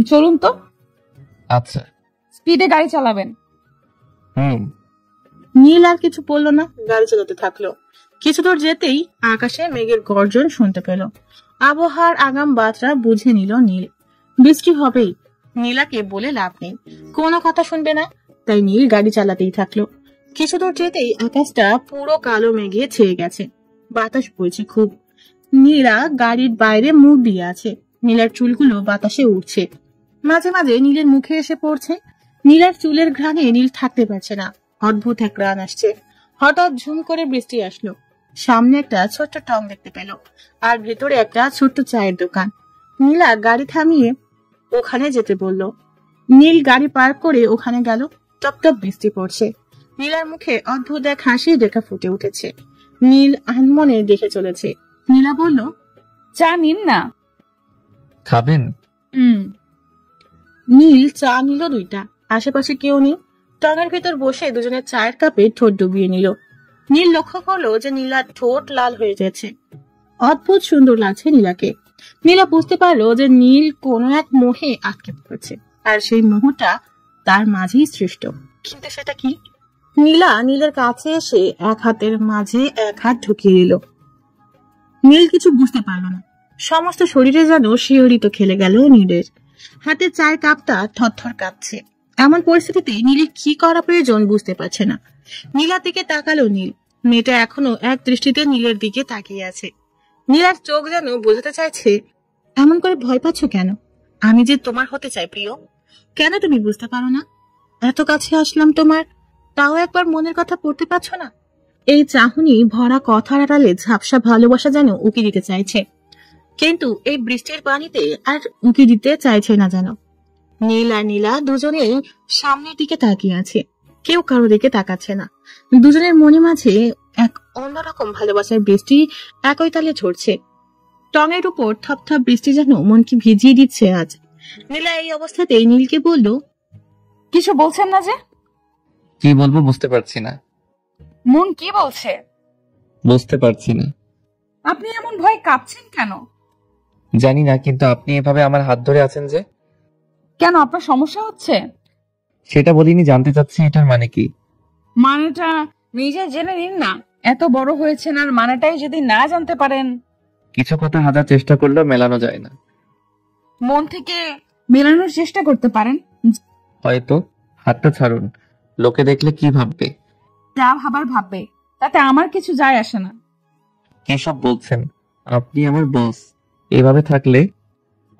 চলুন তো। আচ্ছা। স্পিডে গাড়ি চালাবেন। নীল আর কিছু বললো না, গাড়ি চালাতে থাকলো। কিছু দূর যেতেই আকাশে মেঘের গর্জন শুনতে পেল। আবহাওয়ার আগাম বার্তা বুঝে নিল নীল, বৃষ্টি হবেই। নীলাকে বলে লাভ নেই, কোনো কথা শুনবে না, তাই নীল গাড়ি চালাতেই থাকলো। কিছু দূর যেতেই আকাশটা পুরো কালো মেঘে ছেয়ে গেছে, বাতাস বইছে খুব। নীলা গাড়ির বাইরে মুখ দিয়ে আছে, নীলার চুলগুলো বাতাসে উঠছে, মাঝে মাঝে নীলের মুখে এসে পড়ছে। নীলার চুলের ঘ্রাণে নীল থাকতে পারছে না, অদ্ভুত এক ঘ্রাণ আসছে। হঠাৎ ঝুম করে বৃষ্টি আসলো। সামনে একটা ছোট্ট টং দেখতে পেল, আর ভেতরে একটা ছোট্ট চায়ের দোকান। নীলা গাড়ি থামিয়ে ওখানে যেতে বলল। নীল গাড়ি পার্ক করে ওখানে গেল। টপ টপ বৃষ্টি পড়ছে। নীলার মুখে অদ্ভুত এক হাসির রেখা ফুটে উঠেছে। নীল আনমনে দেখে চলেছে। নীলা বলল, চা নিন না। খাবেন? নীল চা নিল দুইটা। আশেপাশে কেউ নেই। টঙের ভেতর বসে দুজনের চায়ের কাপে ঠোঁট ডুবিয়ে নিল। নীল লক্ষ্য করলো যে নীলার ঠোঁট লাল হয়ে যাচ্ছে। অদ্ভুত সুন্দর লাগছে নীলাকে। নীলা বুঝতে পারলো যে নীল কোনো এক মোহে আটকে পড়েছে, আর সেই মোহটা তার মাঝেই সৃষ্ট। কিন্তু সেটা কি? নীলা নীলের কাছে এসে এক হাতের মাঝে এক হাত ঢুকিয়ে দিল। নীল কিছু বুঝতে পারলো না। সমস্ত শরীরে যেন শিহরিত খেলে গেল নীলের। হাতে চায়ের কাপটা থরথর কাঁপছে। এমন পরিস্থিতিতে নীলের কি করা প্রয়োজন বুঝতে পারছে না। নীলার দিকে তাকালো নীল। মেয়েটা এখনো এক দৃষ্টিতে নীলের দিকে তাকিয়ে আছে। নীলার চোখ যেন বোঝাতে চাইছে, এমন করে ভয় পাচ্ছ কেন? আমি যে তোমার হতে চাই প্রিয়, কেন তুমি বুঝতে পারো না? এত কাছে আসলাম তোমার, তাও একবার মনের কথা পড়তে পারছো না? এই চাহনি ভরা কথার আড়ালে ঝাপসা ভালোবাসা যেন উকি দিতে চাইছে, কিন্তু এই বৃষ্টির পানিতে আর উকি দিতে চাইছে না যেন। নীল আর নীলা দুজনেই সামনের দিকে তাকিয়ে আছে, কেউ কারো দিকে তাকাচ্ছে না। দুজনের মনে মাঝে এক অন্যরকম ভালোবাসার বৃষ্টি একই তালে ঝরছে। টঙের উপর থপথপ বৃষ্টি যেন মনকে ভিজিয়ে দিচ্ছে আজ। নীলা এই অবস্থাতেই নীলকে বলল, কিছু বলছেন না যে? কি বলবো বুঝতে পারছি না। মন কি বলছে? বুঝতে পারছি না। আপনি এমন ভয়ে কাঁপছেন কেন? জানি না, কিন্তু আপনি এভাবে আমার হাত ধরে আছেন যে। কেন, আপনার সমস্যা হচ্ছে? সেটা বলিনি, জানতে চাচ্ছি এটার মানে কি। মানেটা নিজে জেনে নিন না। এত বড় হয়েছেন আর মানেটাই যদি না জানতে পারেন। কিছু কথা হাজার চেষ্টা করলেও মেলানো যায় না। মন থেকে মেলানোর চেষ্টা করতে পারেন। হয়তো। হাতটা ছাড়ুন, লোকে দেখলে কি ভাববে? যা ভাবার ভাববে, তাতে আমার কিছু যায় আসে না। কি সব বলছেন? আপনি আমার বস। এভাবে থাকলে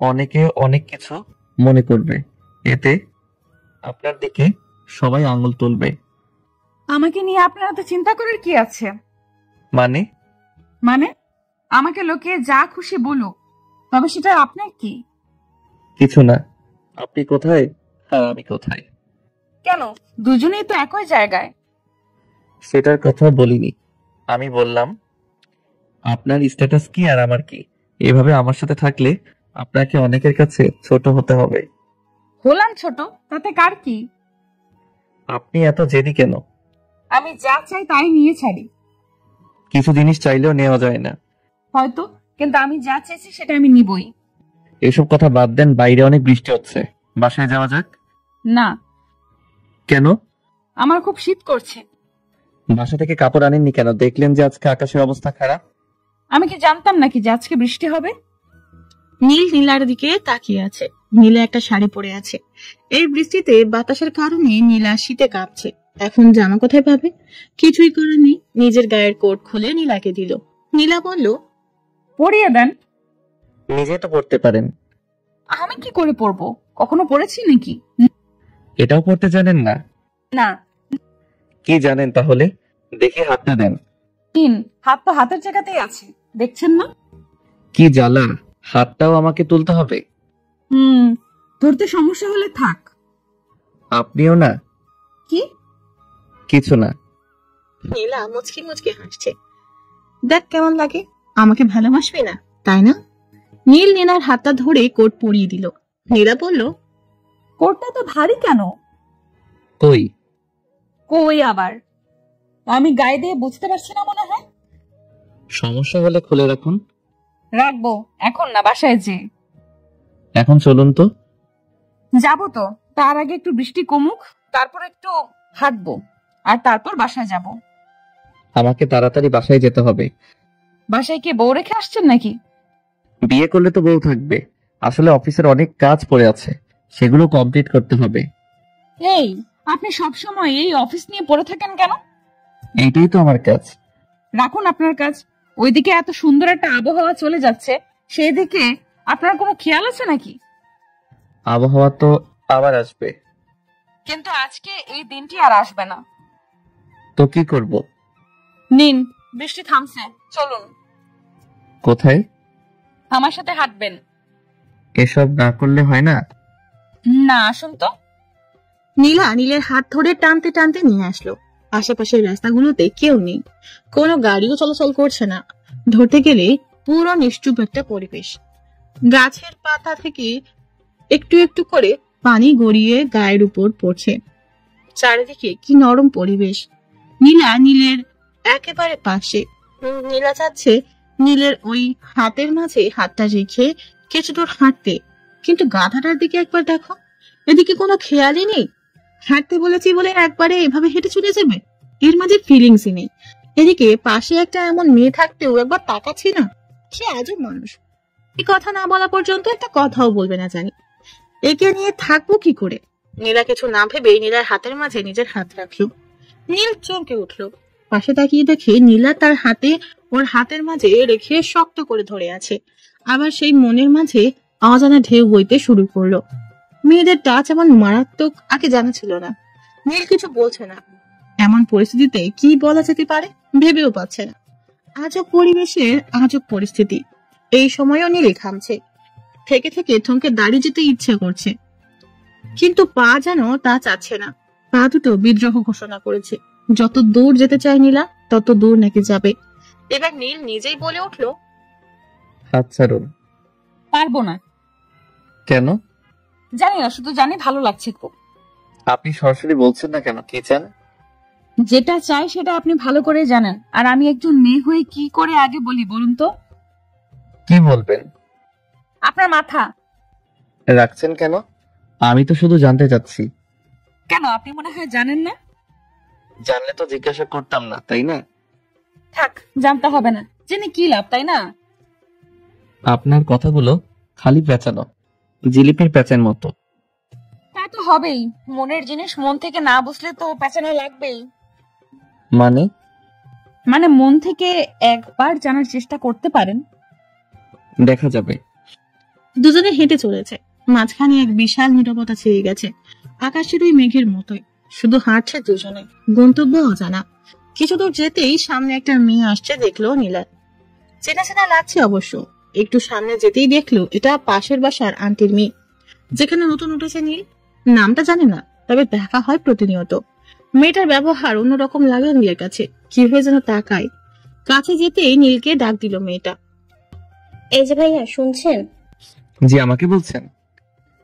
অনেকে অনেক কিছু মনে করবে, এতে আপনার দিকে সবাই আঙুল তুলবে। আমাকে নিয়ে আপনার এত চিন্তা করার কি আছে? মানে? মানে আমাকে লোকে যা খুশি বলুক, তবে সেটা আপনার কি? কিছু না। আপনি কোথায় আর আমি কোথায়? কেন, দুজনেই তো একই জায়গায়। সেটার কথা বলিনি। আমি বললাম আপনার স্ট্যাটাস কি আর আমার কি। এভাবে আমার সাথে থাকলে আপনাকে অনেকের কাছে ছোট হতে হবে। হলাম ছোট, তাতে কার কি? আপনি এত জেদি কেন? আমি যা চাই তাই নিয়ে ছাড়ি। কিছু জিনিস চাইলেও নেওয়া যায় না। হয়তো, কিন্তু আমি যা চেয়েছি সেটা আমি নিবই। এসব কথা বাদ দেন, বাইরে অনেক বৃষ্টি হচ্ছে, বাসায় যাওয়া যাক। না। কেন? আমার খুব শীত করছে। বাসা থেকে কাপড় আনেননি কেন? দেখলেন যে আজকে আকাশের অবস্থা খারাপ। আমি কি জানতাম নাকি যে আজকে বৃষ্টি হবে? নীল নীলার দিকে তাকিয়ে আছে। নীলা একটা শাড়ি পরে আছে। এই বৃষ্টিতে বাতাসের কারণে নীলা শীতে কাঁপছে। এখন জামা কোথায় পাবে? কিছুই করার নেই, নিজের গায়ের কোট খুলে নীলাকে দিল। নীলা বলল, পরিয়ে দেন। নিজে তো পড়তে পারেন। আমি কি করে পরবো? কখনো পরেছি নাকি? এটাও পড়তে জানেন না? না। কি জানেন তাহলে? দেখে হাতটা দেন। তিন হাত তো হাতের জায়গাতেই আছে, দেখছেন না? কি জ্বালা, হাতটাও আমাকে তুলতে হবে। ধরতে সমস্যা হলে থাক। আপনিও না? কি? কিছু না। নীলা মুচকি মুচকি হাসছে। দেখ কেমন লাগে, আমাকে ভালোবাসবি না তাই না? নীল নীলার হাতটা ধরে কোট পরিয়ে দিল। নীলা বলল, কোটটা তো ভারী কেন? কই কই আবার? আমি গায়ে দিয়ে বুঝতে পারছি না মনে হয়। সমস্যা হলে খুলে রাখুন। রাখবো, এখন না, বাসায় যে। এখন চলুন তো। যাবো তো, তার আগে একটু বৃষ্টি কমুক, তারপর একটু হাঁটবো, আর তারপর বাসায় যাব। আমাকে তাড়াতাড়ি বাসায় যেতে হবে। বাসায় কি বউ রেখে আসছেন নাকি? বিয়ে করলে তো বউ থাকবে। আসলে অফিসের অনেক কাজ পড়ে আছে, সেগুলো কমপ্লিট করতে হবে। এই, আপনি সবসময় এই অফিস নিয়ে পড়ে থাকেন কেন? এইটাই তো আমার কাজ। রাখুন আপনার কাজ। ওইদিকে এত সুন্দর একটা আবহাওয়া চলে যাচ্ছে, সেই দিকে আপনার কোনো খেয়াল আছে নাকি? আবহাওয়া তো আবার আসবে। কিন্তু আজকে এই দিনটি আর আসবে না। তো কি করব? নিন, বৃষ্টি থামছে, চলুন। কোথায়? আমার সাথে হাঁটবেন। এসব না করলে হয় না? না, আসুন তো। নীলা নীলের হাত ধরে টানতে টানতে নিয়ে আসলো। আশেপাশের রাস্তাগুলোতে কেউ নেই, কোনো গাড়িও চলাচল করছে না। ধরতে গেলে পুরো নিশ্চুপ একটা পরিবেশ। গাছের পাতা থেকে একটু একটু করে পানি গড়িয়ে গায়ের উপর পড়ছে। চারিদিকে কি নরম পরিবেশ। নীলা নীলের একেবারে পাশে। নীলা চাচ্ছে নীলের ওই হাতের মাঝে হাতটা রেখে কিছু দূর হাঁটতে, কিন্তু গাধাটার দিকে একবার দেখো, এদিকে কোনো খেয়ালই নেই। হাঁটতে বলেছি বলে একবারে এভাবে হেঁটে চলে যাবে, এর মাঝে ফিলিংসই নেই। এদিকে পাশে একটা এমন মেয়ে থাকতেও একবার তাকাচ্ছি না। সে আজব মানুষ, এই কথা না বলা পর্যন্ত একটা কথাও বলবে না জানি। একে নিয়ে থাকবো কি করে? নীলা কিছু না ভেবে নীলার হাতের মাঝে নিজের হাত রাখলো। নীল চমকে উঠলো। পাশে তাকিয়ে দেখে নীলা তার হাতে ওর হাতের মাঝে রেখে শক্ত করে ধরে আছে। আবার সেই মনের মাঝে অজানা ঢেউ বইতে শুরু করলো। মেয়েদের টাচ এমন মারাত্মক আগে জানা ছিল না। নীল কিছু বলছে না, এমন পরিস্থিতিতে কি বলা যেতে পারে ভেবেও পাচ্ছে না। আজব পরিবেশের আজব পরিস্থিতি। এই সময়ও নীল ঘামছে, থেকে থেকে থমকে দাঁড়িয়ে যেতে ইচ্ছে করছে, কিন্তু পা যেন তা চাচ্ছে না। পা দুটো বিদ্রোহ ঘোষণা করেছে। যত দূর যেতে চায় নীলা তত দূর নাকি যাবে। এবার নীল নিজেই বলে উঠলো, হাত ছাড়ুন। পারবো না। কেন? জানি না, শুধু জানি ভালো লাগছে খুব। আপনি সরাসরি বলছেন না কেন, কি চান? যেটা চাই সেটা আপনি ভালো করে জানেন, আর আমি একজন মেয়ে হয়ে কি করে আগে বলি বলুন তো? কি বলবেন? আপনার মাথা। রাখছেন কেন? আমি তো শুধু জানতে চাচ্ছি। কেন, আপনি মনে হয় জানেন না? জানলে তো জিজ্ঞাসা করতাম না, তাই না? থাক, জানতে হবে না, জেনে কি লাভ, তাই না? আপনার কথাগুলো খালি পেঁচানো, জিলিপির প্যাঁচের মতো। তা তো হবেই, মনের জিনিস মন থেকে না বুঝলে তো পেঁচানো লাগবেই। মানে মন থেকে একবার জানার চেষ্টা করতে পারেন। দেখা যাবে। দুজনে হেঁটে চলেছে। মাঝখানে এক বিশাল নীরবতা ছেয়ে গেছে, আকাশের ওই মেঘের মতোই। শুধু হাঁটছে দুজনে, গন্তব্য অজানা। কিছু দূর যেতেই সামনে একটা মেয়ে আসছে দেখলো নীলা। চেনা চেনা লাগছে অবশ্য। একটু সামনে যেতেই দেখলো এটা পাশের বাসার আন্টির মেয়ে, যেখানে নতুন উঠেছে নীল। নামটা জানে না, তবে দেখা হয় প্রতিনিয়ত। মেয়েটার ব্যবহার অন্যরকম লাগে নীলের কাছে। কি হয়ে যেন তাকায়। কাছে যেতেই নীলকে ডাক দিল মেয়েটা। এই যে ভাইয়া, শুনছেন? জি, আমাকে বলছেন?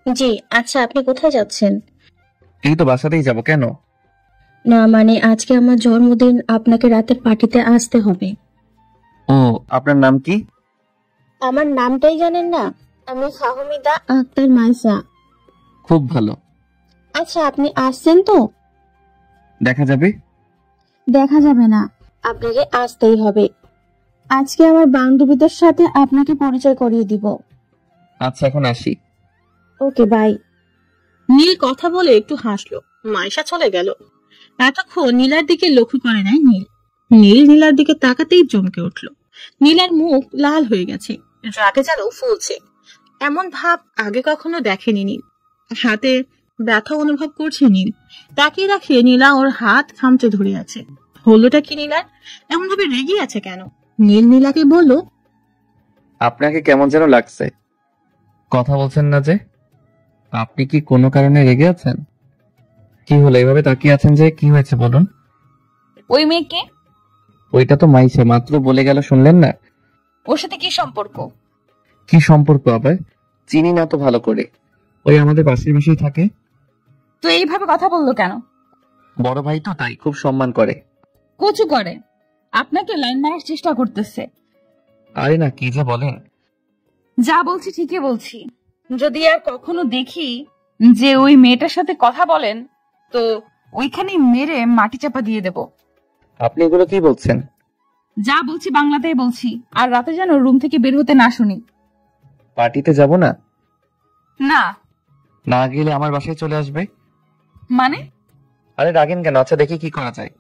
জি। আচ্ছা, আপনি কোথায় যাচ্ছেন? এই তো বাসাতেই যাব। কেন? না মানে, আজকে আমার জন্মদিন, আপনাকে রাতের পার্টিতে আসতে হবে। ও, আপনার নাম কি? আমার নামটাই জানেন না? আমি ফাহমিদা আক্তার মাইসা। খুব ভালো। আচ্ছা, আপনি আসছেন তো? দেখা যাবে। দেখা যাবে না, আপনাকে আসতেই হবে। আজকে আমার বান্ধবীদের সাথে আপনাকে পরিচয় করিয়ে দিব। আচ্ছা, এখন আসি। ওকে, বাই। নীল কথা বলে একটু হাসলো। মাইশা চলে গেল। এতক্ষণ নীলার দিকে লক্ষ্য করে নাই নীল। নীলার দিকে তাকাতেই চমকে উঠলো। নীলার মুখ লাল হয়ে গেছে, রাগে যেন ফুলছে। এমন ভাব আগে কখনো দেখেনি নীল। হাতে ব্যথা অনুভব করছে নীল। তাকিয়ে রাখে নীলা ওর হাত খামচে ধরে আছে। হলোটা কি নীলার? এমন ভাবে রেগে আছে কেন? নীল নীলাকে বলল, আপনাকে কেমন যেন লাগছে। কথা বলছেন না যে? আপনি কি কোনো কারণে রেগে আছেন? কি হলো এভাবে তাকিয়ে আছেন যে? কি হয়েছে বলুন। ওই মেয়েকে? ওইটা তো মাইসে, মাত্র বলে গেল, শুনলেন না? ওর সাথে কি সম্পর্ক? কি সম্পর্ক আবার? চিনি না তো ভালো করে। ওই আমাদের পাশের বাসায় থাকে। তো এইভাবে কথা বললো কেন? বড় ভাই তো, তাই খুব সম্মান করে। কচু করে আপনাকে লাইন মারার চেষ্টা করতেছে। আরে না, কি যে বলেন। যা বলছি ঠিকই বলছি। যদি আর কখনো দেখি যে ওই মেয়েটার সাথে কথা বলেন, তো ওইখানে মেরে মাটি চাপা দিয়ে দেব। আপনি এগুলো কি বলছেন? যা বলছি বাংলাতেই বলছি, আর রাতে যেন রুম থেকে বের হতে না শুনি। পার্টিতে যাব না? না। না গেলে আমার বাসায় চলে আসবে। মানে? আরে রাগেন কেন? আচ্ছা, দেখি কি করা যায়।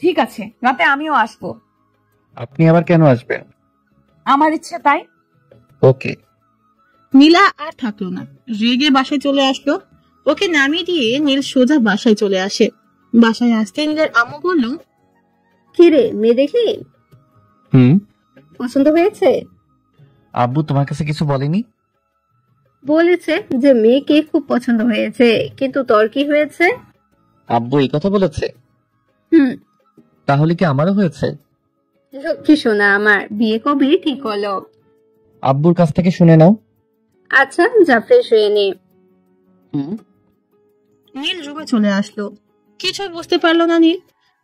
ঠিক আছে, রাতে আমিও আসবো। আপনি আবার কেন আসবেন? আমার ইচ্ছে তাই। ওকে। নীলা আর থাকলো না, রেগে বাসায় চলে আসলো। ওকে নামিয়ে দিয়ে নীল সোজা বাসায় চলে আসে। বাসায় আসতে নীলের আম্মু বলল, কি রে, মেয়ে দেখি পছন্দ হয়েছে? আব্বু তোমার কাছে কিছু বলেনি? বলেছে যে মেয়েকে খুব পছন্দ হয়েছে, কিন্তু তোর কি হয়েছে? আব্বু এই কথা বলেছে? হুম। তাহলে কি আমারও হয়েছে? লক্ষ্মী সোনা আমার, বিয়ে কবে ঠিক হলো? আব্বুর কাছ থেকে শুনে নাও। আচ্ছা, যা ফ্রেশ হয়ে নে। নীল রুমে চলে আসলো। কিছুই বুঝতে পারলো না নীল।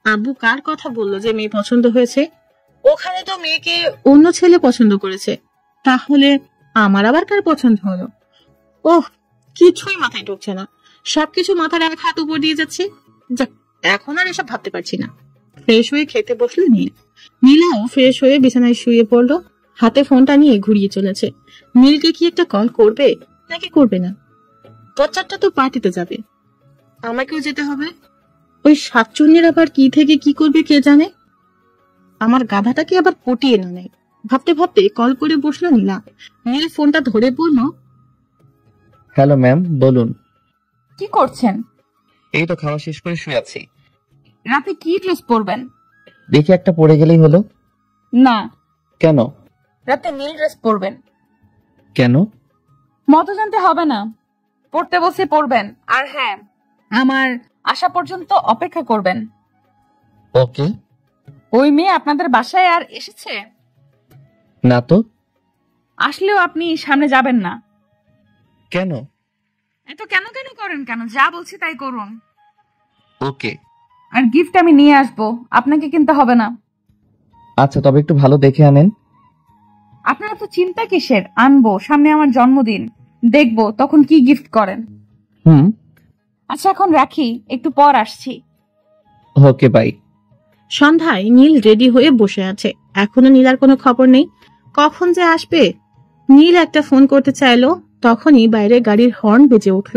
আব্বু কার কথা বললো যে মেয়ে পছন্দ হয়েছে? ওখানে তো মেয়েকে অন্য ছেলে পছন্দ করেছে। তাহলে আমার আবার কার পছন্দ হলো? ওহ, কিছুই মাথায় ঢুকছে না। সবকিছু মাথার এক হাত উপর দিয়ে যাচ্ছে। যাক, এখন আর এসব ভাবতে পারছি না। ফ্রেশ হয়ে খেতে বসলো নীল। নীলাও ফ্রেশ হয়ে বিছানায় শুয়ে পড়লো। হাতে ফোনটা নিয়ে ঘুরিয়ে চলেছে। নীলকে কি একটা কল করবে নাকি করবে না? বচ্চাটা তো পার্টিতে যাবে, আমাকেও যেতে হবে। ওই সাতচুন্নির আবার কি থেকে কি করবে কে জানে। আমার গাধাটাকে আবার পটিয়ে না নেয়। ভাবতে ভাবতে কল করে বসলো নীলা। নীল ফোনটা ধরে বলল, হ্যালো ম্যাম, বলুন। কি করছেন? এই তো খাওয়া শেষ করে শুয়ে আছি। রাতে কি ড্রেস পরবেন? দেখি একটা পরে গেলেই হলো। না, কেন? রাতে নীল ড্রেস পরবেন। কেন? মতো জানতে হবে না, পড়তে বসে পড়বেন। আর হ্যাঁ, আমার আসা পর্যন্ত অপেক্ষা করবেন। ওকে। ওই মেয়ে আপনাদের বাসায় আর এসেছে? না তো। আসলেও আপনি সামনে যাবেন না। কেন? এত কেন কেন করেন কেন? যা বলছি তাই করুন। ওকে। আর গিফট আমি নিয়ে আসবো, আপনাকে কিনতে হবে না। আচ্ছা, তবে একটু ভালো দেখে আনেন। আপনারা তো চিন্তা কিসের? আনবো, সামনে আমার জন্মদিন, দেখবো তখন কি গিফট করেন। হুম। আচ্ছা এখন রাখি, একটু পর আসছি। ওকে, বাই। সন্ধ্যায় নীল রেডি হয়ে বসে আছে। এখনো নীলার কোনো খবর নেই। কখন যে আসবে? নীল একটা ফোন করতে চাইলো, তখনই বাইরে গাড়ির হর্ন বেজে উঠল।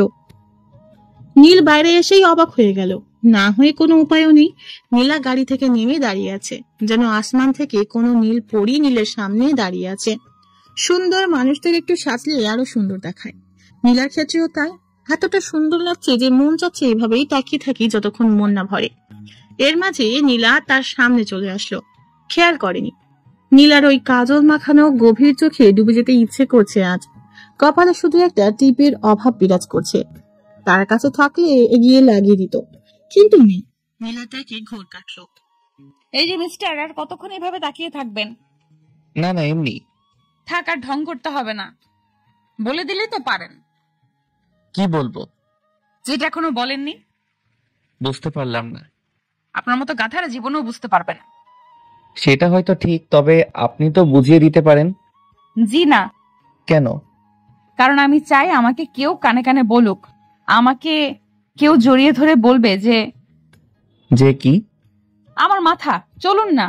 নীল বাইরে এসেই অবাক হয়ে গেল। না হয়ে কোনো উপায়ও নেই। নীলা গাড়ি থেকে নেমে দাঁড়িয়ে আছে, যেন আসমান থেকে কোনো নীল পরী নীলের সামনে দাঁড়িয়ে আছে। সুন্দর মানুষদের একটু সাজলে আরো সুন্দর দেখায়। নীলার ক্ষেত্রেও তাই। এতটা সুন্দর লাগছে যে মন চাচ্ছে এভাবেই তাকিয়ে থাকি যতক্ষণ মন না ভরে। এর মাঝে নীলা তার সামনে চলে আসলো। খেয়াল করেনি। নীলার ওই কাজল মাখানো গভীর চোখে ডুবে যেতে ইচ্ছে করছে আজ। কপালে শুধু একটা টিপের অভাব বিরাজ করছে। তার কাছে থাকলে এগিয়ে লাগিয়ে দিত, কিন্তু নেই। নীলা তাকে ঘোর কাটলো। এই যে মিস্টার, আর কতক্ষণ এভাবে তাকিয়ে থাকবেন? না না, এমনি। থাক, আর ঢং করতে হবে না, বলে দিলেই তো পারেন। কি বলবো? যেটা এখনো বলেননি। বুঝতে পারলাম না। আপনার মতো গাধারা জীবনেও বুঝতে পারবে না। সেটা হয়তো ঠিক, তবে আপনি তো বুঝিয়ে দিতে পারেন। জি না। কেন? কারণ আমি চাই আমাকে কেউ কানে কানে বলুক, আমাকে কেউ জড়িয়ে ধরে বলবে যে যে কি? আমার মাথা। চলুন না।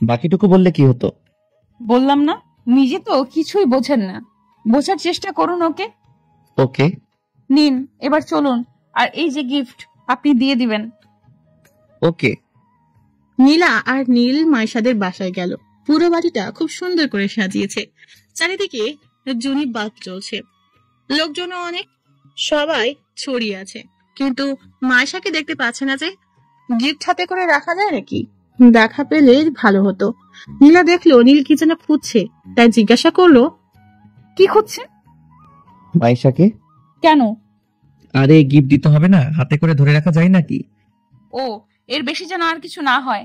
বাকিটুকু বললে কি হতো? বললাম না, নিজে তো কিছুই বোঝেন না, বোঝার চেষ্টা করুন। ওকে ওকে। নিন, এবার চলুন। আর এই যে গিফট, আপনি দিয়ে দিবেন। ওকে। নীলা আর নীল মাইশাদের বাসায় গেল। পুরো বাড়িটা খুব সুন্দর করে সাজিয়েছে। চারিদিকে জুনি বাল্ব জ্বলছে, লোকজনও অনেক, সবাই ছড়িয়ে আছে। কিন্তু মাইশাকে দেখতে পাচ্ছে না যে। গিফট হাতে করে রাখা যায় নাকি? দেখা পেলে ভালো হতো। নীলা দেখলো নীল কি যেন খুঁজছে, তাই জিজ্ঞাসা করলো, কি খুঁজছেন? মাইশাকে। কেন? আরে গিফট দিতে হবে না, হাতে করে ধরে রাখা যায় নাকি? ও, এর বেশি যেন আর কিছু না হয়।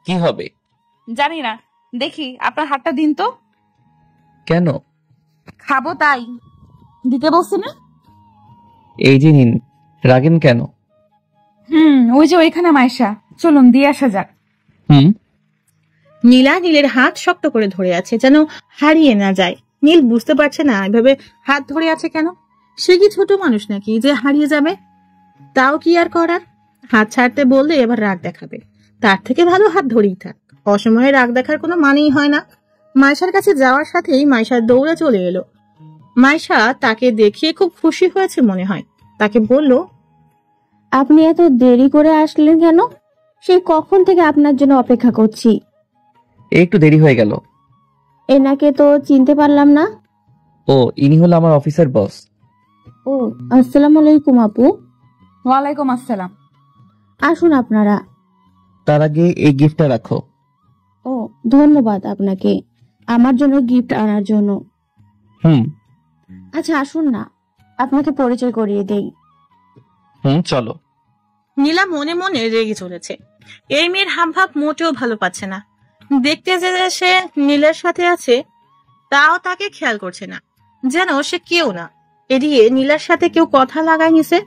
কি হবে? জানি না, দেখি আপনার হাতটা দিন তো। কেন? খাবো তাই। দিতে বলছি না? এই যে নিন। রাগেন কেন? ওই যে ওইখানে মাইশা, চলুন দিয়ে আসা যাক। হুম। নীলা নীলের হাত শক্ত করে ধরে আছে, যেন হারিয়ে না যায়। নীল বুঝতে পারছে না এভাবে হাত ধরে আছে কেন। সে কি ছোট মানুষ নাকি যে হারিয়ে যাবে? তাও কি আর করার? হাত ছাড়তে বললে এবার রাগ দেখাবে। তার থেকে ভালো হাত ধরেই থাক। অসময়ে রাগ দেখার কোনো মানেই হয় না। মাইশার কাছে যাওয়ার সাথেই মাইশা দৌড়ে চলে এলো। মাইশা তাকে দেখে খুব খুশি হয়েছে মনে হয়। তাকে বলল, আপনি এত দেরি করে আসলেন কেন? সেই কখন থেকে আপনার জন্য অপেক্ষা করছি। একটু দেরি হয়ে গেল। এনাকে তো চিনতে পারলাম না। ও, ইনি হলো আমার অফিসের বস। ও, আসসালামু আলাইকুম আপু। ওয়ালাইকুম আসসালাম। আসুন আপনারা। তার আগে এই গিফটটা রাখো। ও, ধন্যবাদ আপনাকে আমার জন্য গিফট আনার জন্য। হুম। আচ্ছা আসুন না, আপনাকে পরিচয় করিয়ে দেই। চলো। নীলা মনে মনে রেগে চলেছে। এই মেয়ের হাবভাব মোটেও ভালো পাচ্ছে না। দেখতে যে সে নীলের সাথে আছে, তাও তাকে খেয়াল করছে না, যেন সে কেউ না। এদিকে নীলার সাথে কেউ কথা লাগাই নিছে,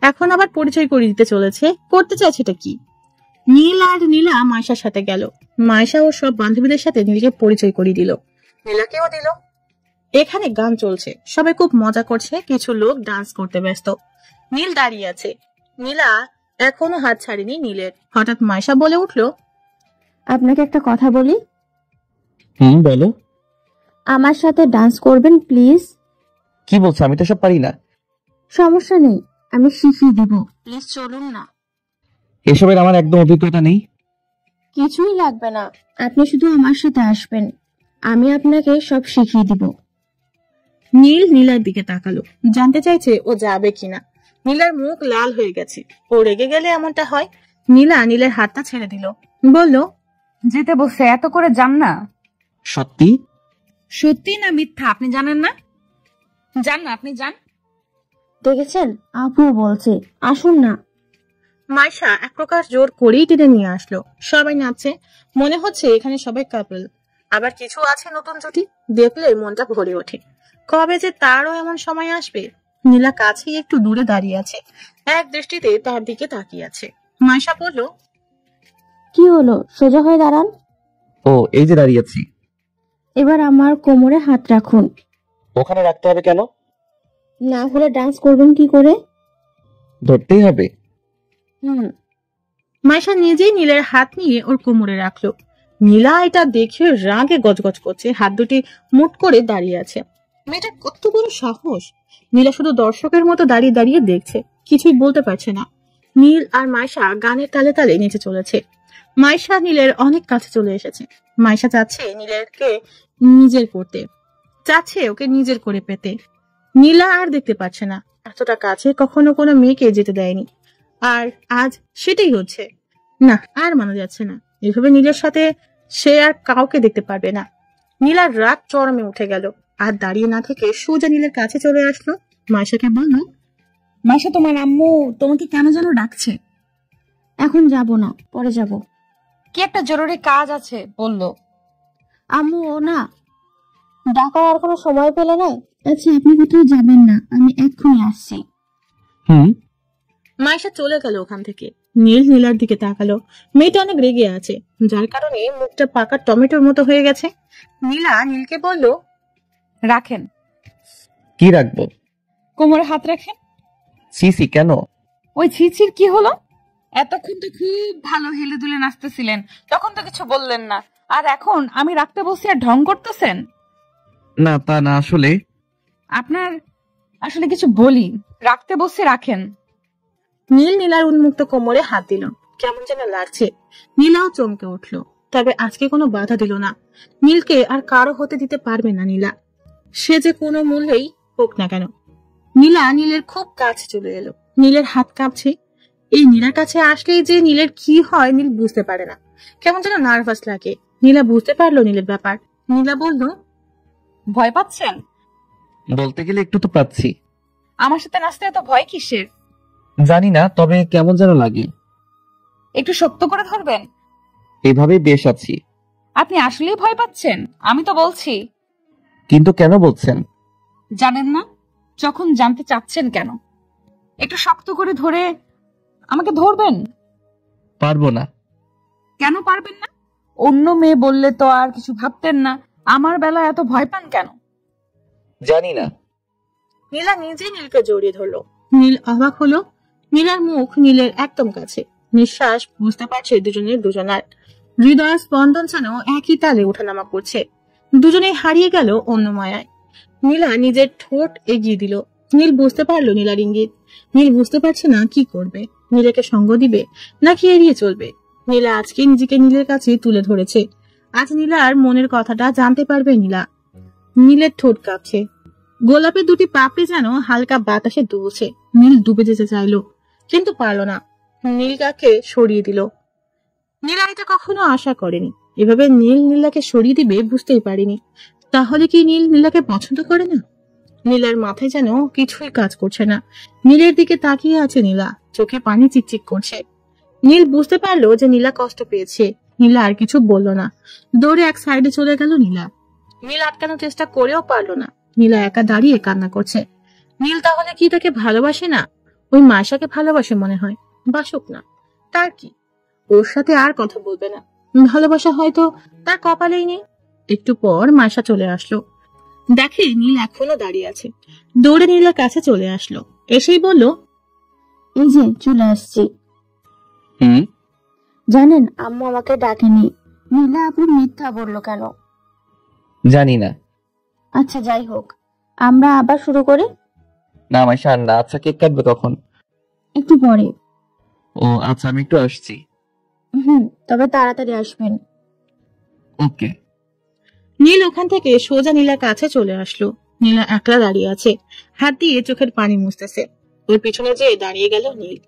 এখন আবার পরিচয় করিয়ে দিতে চলেছে। করতে চাইছে এটা কি? নীল আর নীলা মাইশার সাথে গেল। মাইশা ও সব বান্ধবীদের সাথে নীলকে পরিচয় করিয়ে দিল, নীলাকেও দিল। এখানে গান চলছে, সবাই খুব মজা করছে। কিছু লোক ডান্স করতে ব্যস্ত। নীল দাঁড়িয়ে আছে। নীলা এখনো হাত ছাড়েনি নীলের। হঠাৎ মাইশা বলে উঠলো, আপনাকে একটা কথা বলি। বলো। আমার সাথে ডান্স করবেন প্লিজ? কি বলছো? আমি তো সব পারি না। সমস্যা নেই, আমি শিখিয়ে দিব। প্লিজ চলুন না। এসবের আমার একদম অভিজ্ঞতা নেই। কিছুই লাগবে না, আপনি শুধু আমার সাথে আসবেন, আমি আপনাকে সব শিখিয়ে দিব। নীল নীলার দিকে তাকালো, জানতে চাইছে ও যাবে কিনা। নীলার মুখ লাল হয়ে গেছে। ও রেগে গেলে এমনটা হয়। নীলা নীলের হাতটা ছেড়ে দিল, বলল, যেতে বসে এত করে যান না। সত্যি? সত্যি না মিথ্যা আপনি জানেন না? যান না, আপনি যান। দেখেছেন, আপুও বলছে আসুন না। মাইশা এক প্রকার জোর করেই টেনে নিয়ে আসলো। সবাই নাচছে, মনে হচ্ছে এখানে সবাই কাপল। আবার কিছু আছে নতুন জুটি, দেখলে মনটা ভরে ওঠে। কবে যে তারও এমন সময় আসবে। নীলা কাছেই একটু দূরে দাঁড়িয়ে আছে, এক দৃষ্টিতে তার দিকে তাকিয়ে আছে। মাইশা বলল, কি হলো, সোজা হয়ে দাঁড়ান। ও এই যে দাঁড়িয়েছি। এবার আমার কোমরে হাত রাখুন। ওখানে রাখতে হবে কেন? না হলে ডান্স করবেন কি করে? ধরতেই হবে? মাইশা নিজেই নীলের হাত নিয়ে ওর কোমরে রাখলো। নীলা এটা দেখে রাগে গজগজ করছে, হাত দুটি মুট করে দাঁড়িয়ে আছে। মেয়েটা কত বড় সাহস! নীলা শুধু দর্শকের মতো দাঁড়িয়ে দাঁড়িয়ে দেখছে, কিছুই বলতে পারছে না। নীল আর মাইশা গানের তালে তালে নিচে চলেছে। মাইশা নীলের অনেক কাছে চলে এসেছে। মাইশা চাচ্ছে নীলেরকে নিজের করতে, চাচ্ছে ওকে নিজের করে পেতে। নীলা আর দেখতে পাচ্ছে না, এতটা কাছে কখনো কোনো মেয়েকে যেতে দেয়নি, আর আজ সেটাই হচ্ছে। না, আর মানা যাচ্ছে না, এভাবে নীলের সাথে সে আর কাউকে দেখতে পারবে না। নীলার রাগ চরমে উঠে গেল, আর দাঁড়িয়ে না থেকে সোজা নীলের কাছে চলে আসলো। মাইশাকে বলল, মাইশা, তোমার আম্মু তোমাকে কেন যেন ডাকছে। এখন যাব না, পরে যাব। কি একটা জরুরি কাজ আছে বললো। আম্মু ও না, ডাকার আর কোনো সময় পেলে না। আচ্ছা আপনি কোথাও যাবেন না, আমি এক্ষুনি আসছি। মাইশা চলে গেল ওখান থেকে। নীল নীলার দিকে তাকালো। মেয়েটা অনেক রেগে আছে, যার কারণে মুখটা পাকা টমেটোর মতো হয়ে গেছে। নীলা নীলকে বলল, রাখেন। কি রাখবো? কোমরে হাত রাখেন। সিসি কেন? ওই ছিচির কি হলো? এতক্ষণ তো খুব ভালো হেলে দুলে নাচতেছিলেন, তখন তো কিছু বললেন না, আর এখন আমি রাখতে বসি আর ঢং করতেছেন। না তা না, আসলে আপনার আসলে কিছু বলি, রাখতে বসে রাখেন। নীল নীলার উন্মুক্ত কোমরে হাত দিল, কেমন যেন লাগছে। নীলাও চমকে উঠলো, তবে আজকে কোনো বাধা দিল না। নীলকে আর কারো হতে দিতে পারবে না নীলা, সে যে কোনো মূল্যেই হোক না কেন। নীলা নীলের খুব কাছে চলে এলো। নীলের হাত কাঁপছে। এই নীলার কাছে আসলেই যে নীলের কি হয় নীল বুঝতে পারে না, কেমন যেন নার্ভাস লাগে। নীলা বুঝতে পারলো নীলের ব্যাপার। নীলা বলল, ভয় পাচ্ছেন? বলতে গেলে একটু তো পাচ্ছি। আমার সাথে নাচতে এত ভয় কিসের? জানি না, তবে কেমন যেন লাগে। একটু শক্ত করে ধরবেন। এভাবেই বেশ আছি। আপনি আসলেই ভয় পাচ্ছেন? আমি তো বলছি। কিন্তু কেন বলছেন? জানেন না? যখন জানতে চাচ্ছেন কেন? একটু শক্ত করে ধরে আমাকে ধরবেন। পারবো না। কেন পারবেন না? অন্য মেয়ে বললে তো আর কিছু ভাবতেন না, আমার বেলায় এত ভয় পান কেন? জানি না। নীলা নিজেই নীলকে জড়িয়ে ধরলো। নীল অবাক হলো। নীলার মুখ নীলের একদম কাছে, নিঃশ্বাস বুঝতে পারছে দুজনের দুজনার। হৃদয়ের স্পন্দন যেন একই তালে ওঠানামা করছে। দুজনেই হারিয়ে গেল অন্য মায়ায়। নীলা নিজের ঠোঁট এগিয়ে দিল। নীল বুঝতে পারলো নীলার ইঙ্গিত। নীল বুঝতে পারছে না কি করবে, নীলাকে সঙ্গ দিবে নাকি এড়িয়ে চলবে। নীলা আজকে নিজেকে নীলের কাছে তুলে ধরেছে। আজ নীলার মনের কথাটা জানতে পারবে নীলা। নীলের ঠোঁট কাঁপছে, গোলাপের দুটি পাপড়ি যেন হালকা বাতাসে দুলছে। নীল ডুবে যেতে চাইলো, কিন্তু পারলো না। নীলকে সরিয়ে দিল। নীলা এটা কখনো আশা করেনি, এভাবে নীল নীলাকে সরিয়ে দিবে বুঝতেই পারেনি। তাহলে কি নীল নীলাকে পছন্দ করে না? নীলার মাথায় যেন কিছুই কাজ করছে না। নীলের দিকে তাকিয়ে আছে নীলা, চোখে পানি চিকচিক করছে। নীল বুঝতে পারলো যে নীলা কষ্ট পেয়েছে। নীলা আর কিছু বলল না, দৌড়ে এক সাইডে চলে গেল নীলা। নীল আটকানোর চেষ্টা করেও পারলো না। নীলা একা দাঁড়িয়ে কান্না করছে। নীল তাহলে কি তাকে ভালোবাসে না? ওই মাইশাকে ভালোবাসে মনে হয়। বাসুক না, তার কি? ওর সাথে আর কথা বলবে না। ভালোবাসা হয়তো তার কপালেই নেই। একটু পর মাইশা চলে আসলো, দেখে নীল এখনো দাঁড়িয়ে আছে। দৌড়ে নীলার কাছে চলে আসলো, এসেই বলল, এই যে চলে আসছি। জানেন আম্মু আমাকে ডাকেনি। নীলা আপু মিথ্যা বললো কেন? জানি না। আচ্ছা যাই হোক, আমরা আবার শুরু করি। না মাইশা, না। আচ্ছা কেক কাটবে কখন? একটু পরে। ও আচ্ছা, আমি একটু আসছি। তবে তাড়াতাড়ি আসবেন। ওকে। নীল ওখান থেকে সোজা নীলার কাছে চলে আসলো। নীলা একলা দাঁড়িয়ে আছে, হাত দিয়ে চোখের পানি মুছতেছে। ওর পিছনে যেয়ে দাঁড়িয়ে গেল নীল।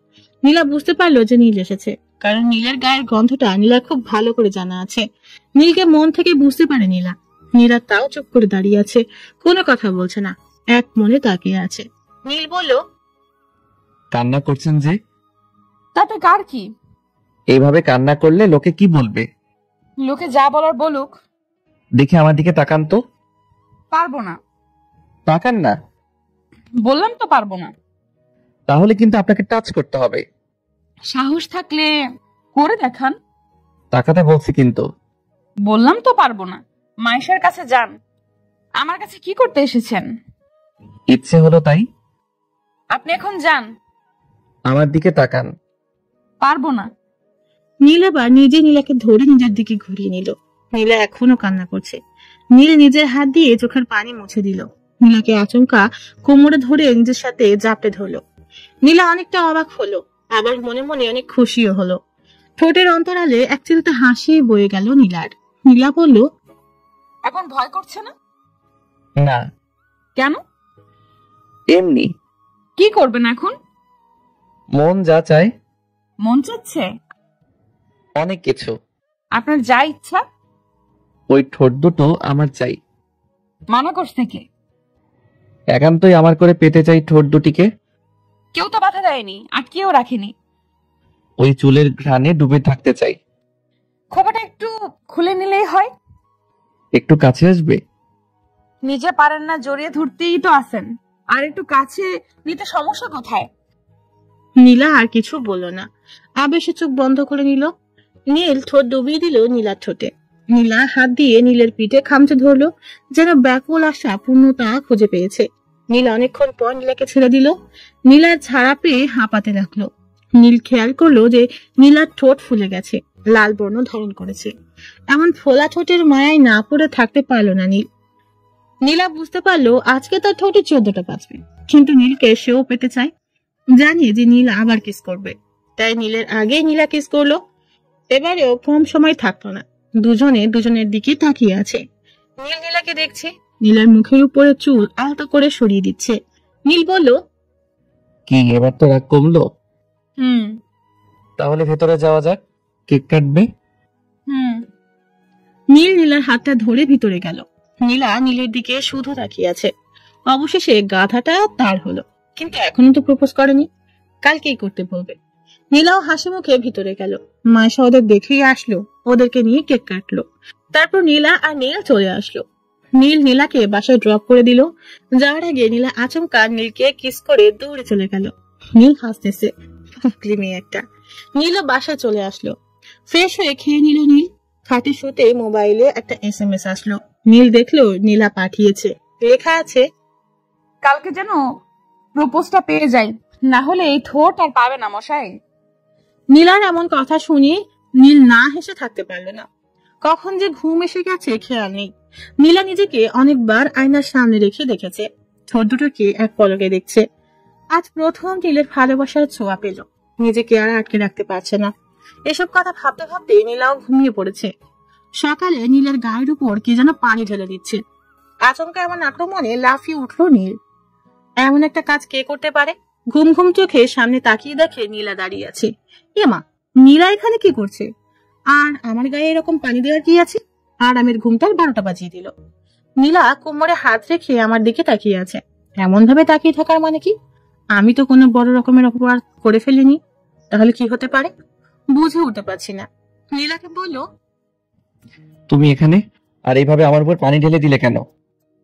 নীলা বুঝতে পারলো যে নীল এসেছে, কারণ নীলের গায়ের গন্ধটা নীলার খুব ভালো করে জানা আছে। নীলকে মন থেকে বুঝতে পারে নীলা। নীলা তাও চুপ করে দাঁড়িয়ে আছে, কোনো কথা বলছে না, এক মনে তাকিয়ে আছে। নীল বলল, কান্না করছেন যে? তাতে কার কি? এইভাবে কান্না করলে লোকে কি বলবে? লোকে যা বলার বলুক। দেখি আমার দিকে তাকান তো। পারবো না। তাকান না। বললাম তো পারবো না। তাহলে কিন্তু আপনাকে টাচ করতে হবে। সাহস থাকলে করে দেখান। তাকাতে বলছি কিন্তু। বললাম তো পারবো না। মাইশার কাছে যান। আমার কাছে কি করতে এসেছেন? ইচ্ছে হলো তাই। আপনি এখন যান। আমার দিকে তাকান। পারবো না। নীল আবার নিজে নীলাকে ধরে নিজের দিকে ঘুরিয়ে নিল। নীলা এখনো কান্না করছে। নীল নিজের হাত দিয়ে চোখের পানি মুছে দিল। নীলাকে আচমকা কোমরে ধরে নিজের সাথে জাপটে ধরলো। নীলা অনেকটা অবাক হলো, আবার মনে মনে অনেক খুশিও হলো। ঠোঁটের অন্তরালে এক চিলতে হাসি বয়ে গেল নীলার। নীলা বলল, এখন ভয় করছে না? না। কেন? এমনি। কি করবেন এখন? মন যা চায়। মন চাচ্ছে? অনেক কিছু। আপনার যা ইচ্ছা। ওই ঠোঁট দুটো আমার চাই। মানা করছে কে? একান্তই আমার করে পেতে চাই ঠোঁট দুটিকে। কেউ তো বাধা দেয়নি, আটকেও রাখেনি। ওই চুলের ঘ্রাণে ডুবে থাকতে চাই। খোপাটা একটু খুলে নিলেই হয়। একটু কাছে আসবে? নিজে পারেন না, জড়িয়ে ধরতেই তো আছেন। আর একটু কাছে নিতে সমস্যা কোথায়? নীলা আর কিছু বলল না, আবেশে চোখ বন্ধ করে নিল। নীল ঠোঁট ডুবিয়ে দিল নীলার ঠোঁটে। নীলা হাত দিয়ে নীলের পিঠে খামচে ধরলো, যেন ব্যাকুল আশা পূর্ণতা খুঁজে পেয়েছে। নীলা অনেকক্ষণ পর নীলাকে ছেড়ে দিল। নীলার ছাড়া পেয়ে হাঁপাতে লাগলো। নীল খেয়াল করলো যে নীলার ঠোঁট ফুলে গেছে, লাল বর্ণ ধারণ করেছে। এমন ফোলা ঠোঁটের মায়ায় না পড়ে থাকতে পারলো না নীল। নীলা বুঝতে পারলো আজকে তার ঠোঁটে 14টা বাজবে, কিন্তু নীলকে সেও পেতে চায়। জানিয়ে যে নীল আবার কিস করবে, তাই নীলের আগে নীলা কিস করলো। এবারেও কম সময় থাকলো না, দুজনে দুজনের দিকে তাকিয়ে আছে। নীল নীলাকে দেখছে, নীলার মুখের উপরে চুল আলতো করে সরিয়ে দিচ্ছে। নীল বলল, কি এবার তো রাগ কমলো? হুম তাহলে ভেতরে যাওয়া যাক, কেক কাটবে। হুম নীল নীলার হাতটা ধরে ভিতরে গেল। নীলা নীলের দিকে শুধু তাকিয়ে আছে। অবশেষে গাধাটা তার হলো, কিন্তু এখনো তো প্রপোজ করেনি, কালকেই করতে বলবে। নীলাও হাসি মুখে ভিতরে গেল। মায়েশা ওদের দেখেই আসলো, ওদেরকে নিয়ে কেক কাটলো। তারপর নীলা আর নীল চলে আসলো। নীল নীলাকে বাসায় ড্রপ করে দিল। যাওয়ার আগে নীলা আচমকা নীলকে কিস করে দৌড়ে চলে গেল। নীল হাসতেছে, পাগলি মেয়ে একটা। নীলও বাসায় চলে আসলো। ফ্রেশ হয়ে খেয়ে নিল নীল। খাটে শুতে মোবাইলে একটা SMS আসলো। নীল দেখলো নীলা পাঠিয়েছে, লেখা আছে, কালকে যেন প্রপোজটা পেয়ে যাই, না হলে এই ঠোঁট আর পাবে না মশাই। নীলার এমন কথা শুনে নীল না হেসে থাকতে পারলো না। কখন যে ঘুম এসে গেছে খেয়াল নেই। নীলা নিজেকে অনেকবার আয়নার সামনে রেখে দেখেছে, ঠোঁট দুটোকে এক পলকে দেখছে। আজ প্রথম নীলের ভালোবাসার ছোঁয়া পেল, নিজেকে আর আটকে রাখতে পারছে না। এসব কথা ভাবতে ভাবতে নীলাও ঘুমিয়ে পড়েছে। সকালে নীলের গায়ের উপর কি যেন পানি ঢেলে দিচ্ছে। আচমকা এমন আক্রমণে লাফিয়ে উঠলো নীল। এমন একটা কাজ কে করতে পারে? ঘুম ঘুম চোখে সামনে তাকিয়ে দেখে নীলা দাঁড়িয়ে আছে। এমা, নীলা এখানে কি করছে? আর আমার গায়ে এরকম পানি দেওয়ার কি আছে? আর আমের ঘুমটার 12টা বাজিয়ে দিল। নীলা কোমরে হাত রেখে আমার দিকে তাকিয়ে আছে। এমন ভাবে তাকিয়ে থাকার মানে কি? আমি তো কোনো বড় রকমের অপরাধ করে ফেলিনি, তাহলে কি হতে পারে বুঝে উঠতে পারছি না। নীলাকে বলল, তুমি এখানে আর এইভাবে আমার উপর পানি ঢেলে দিলে কেন?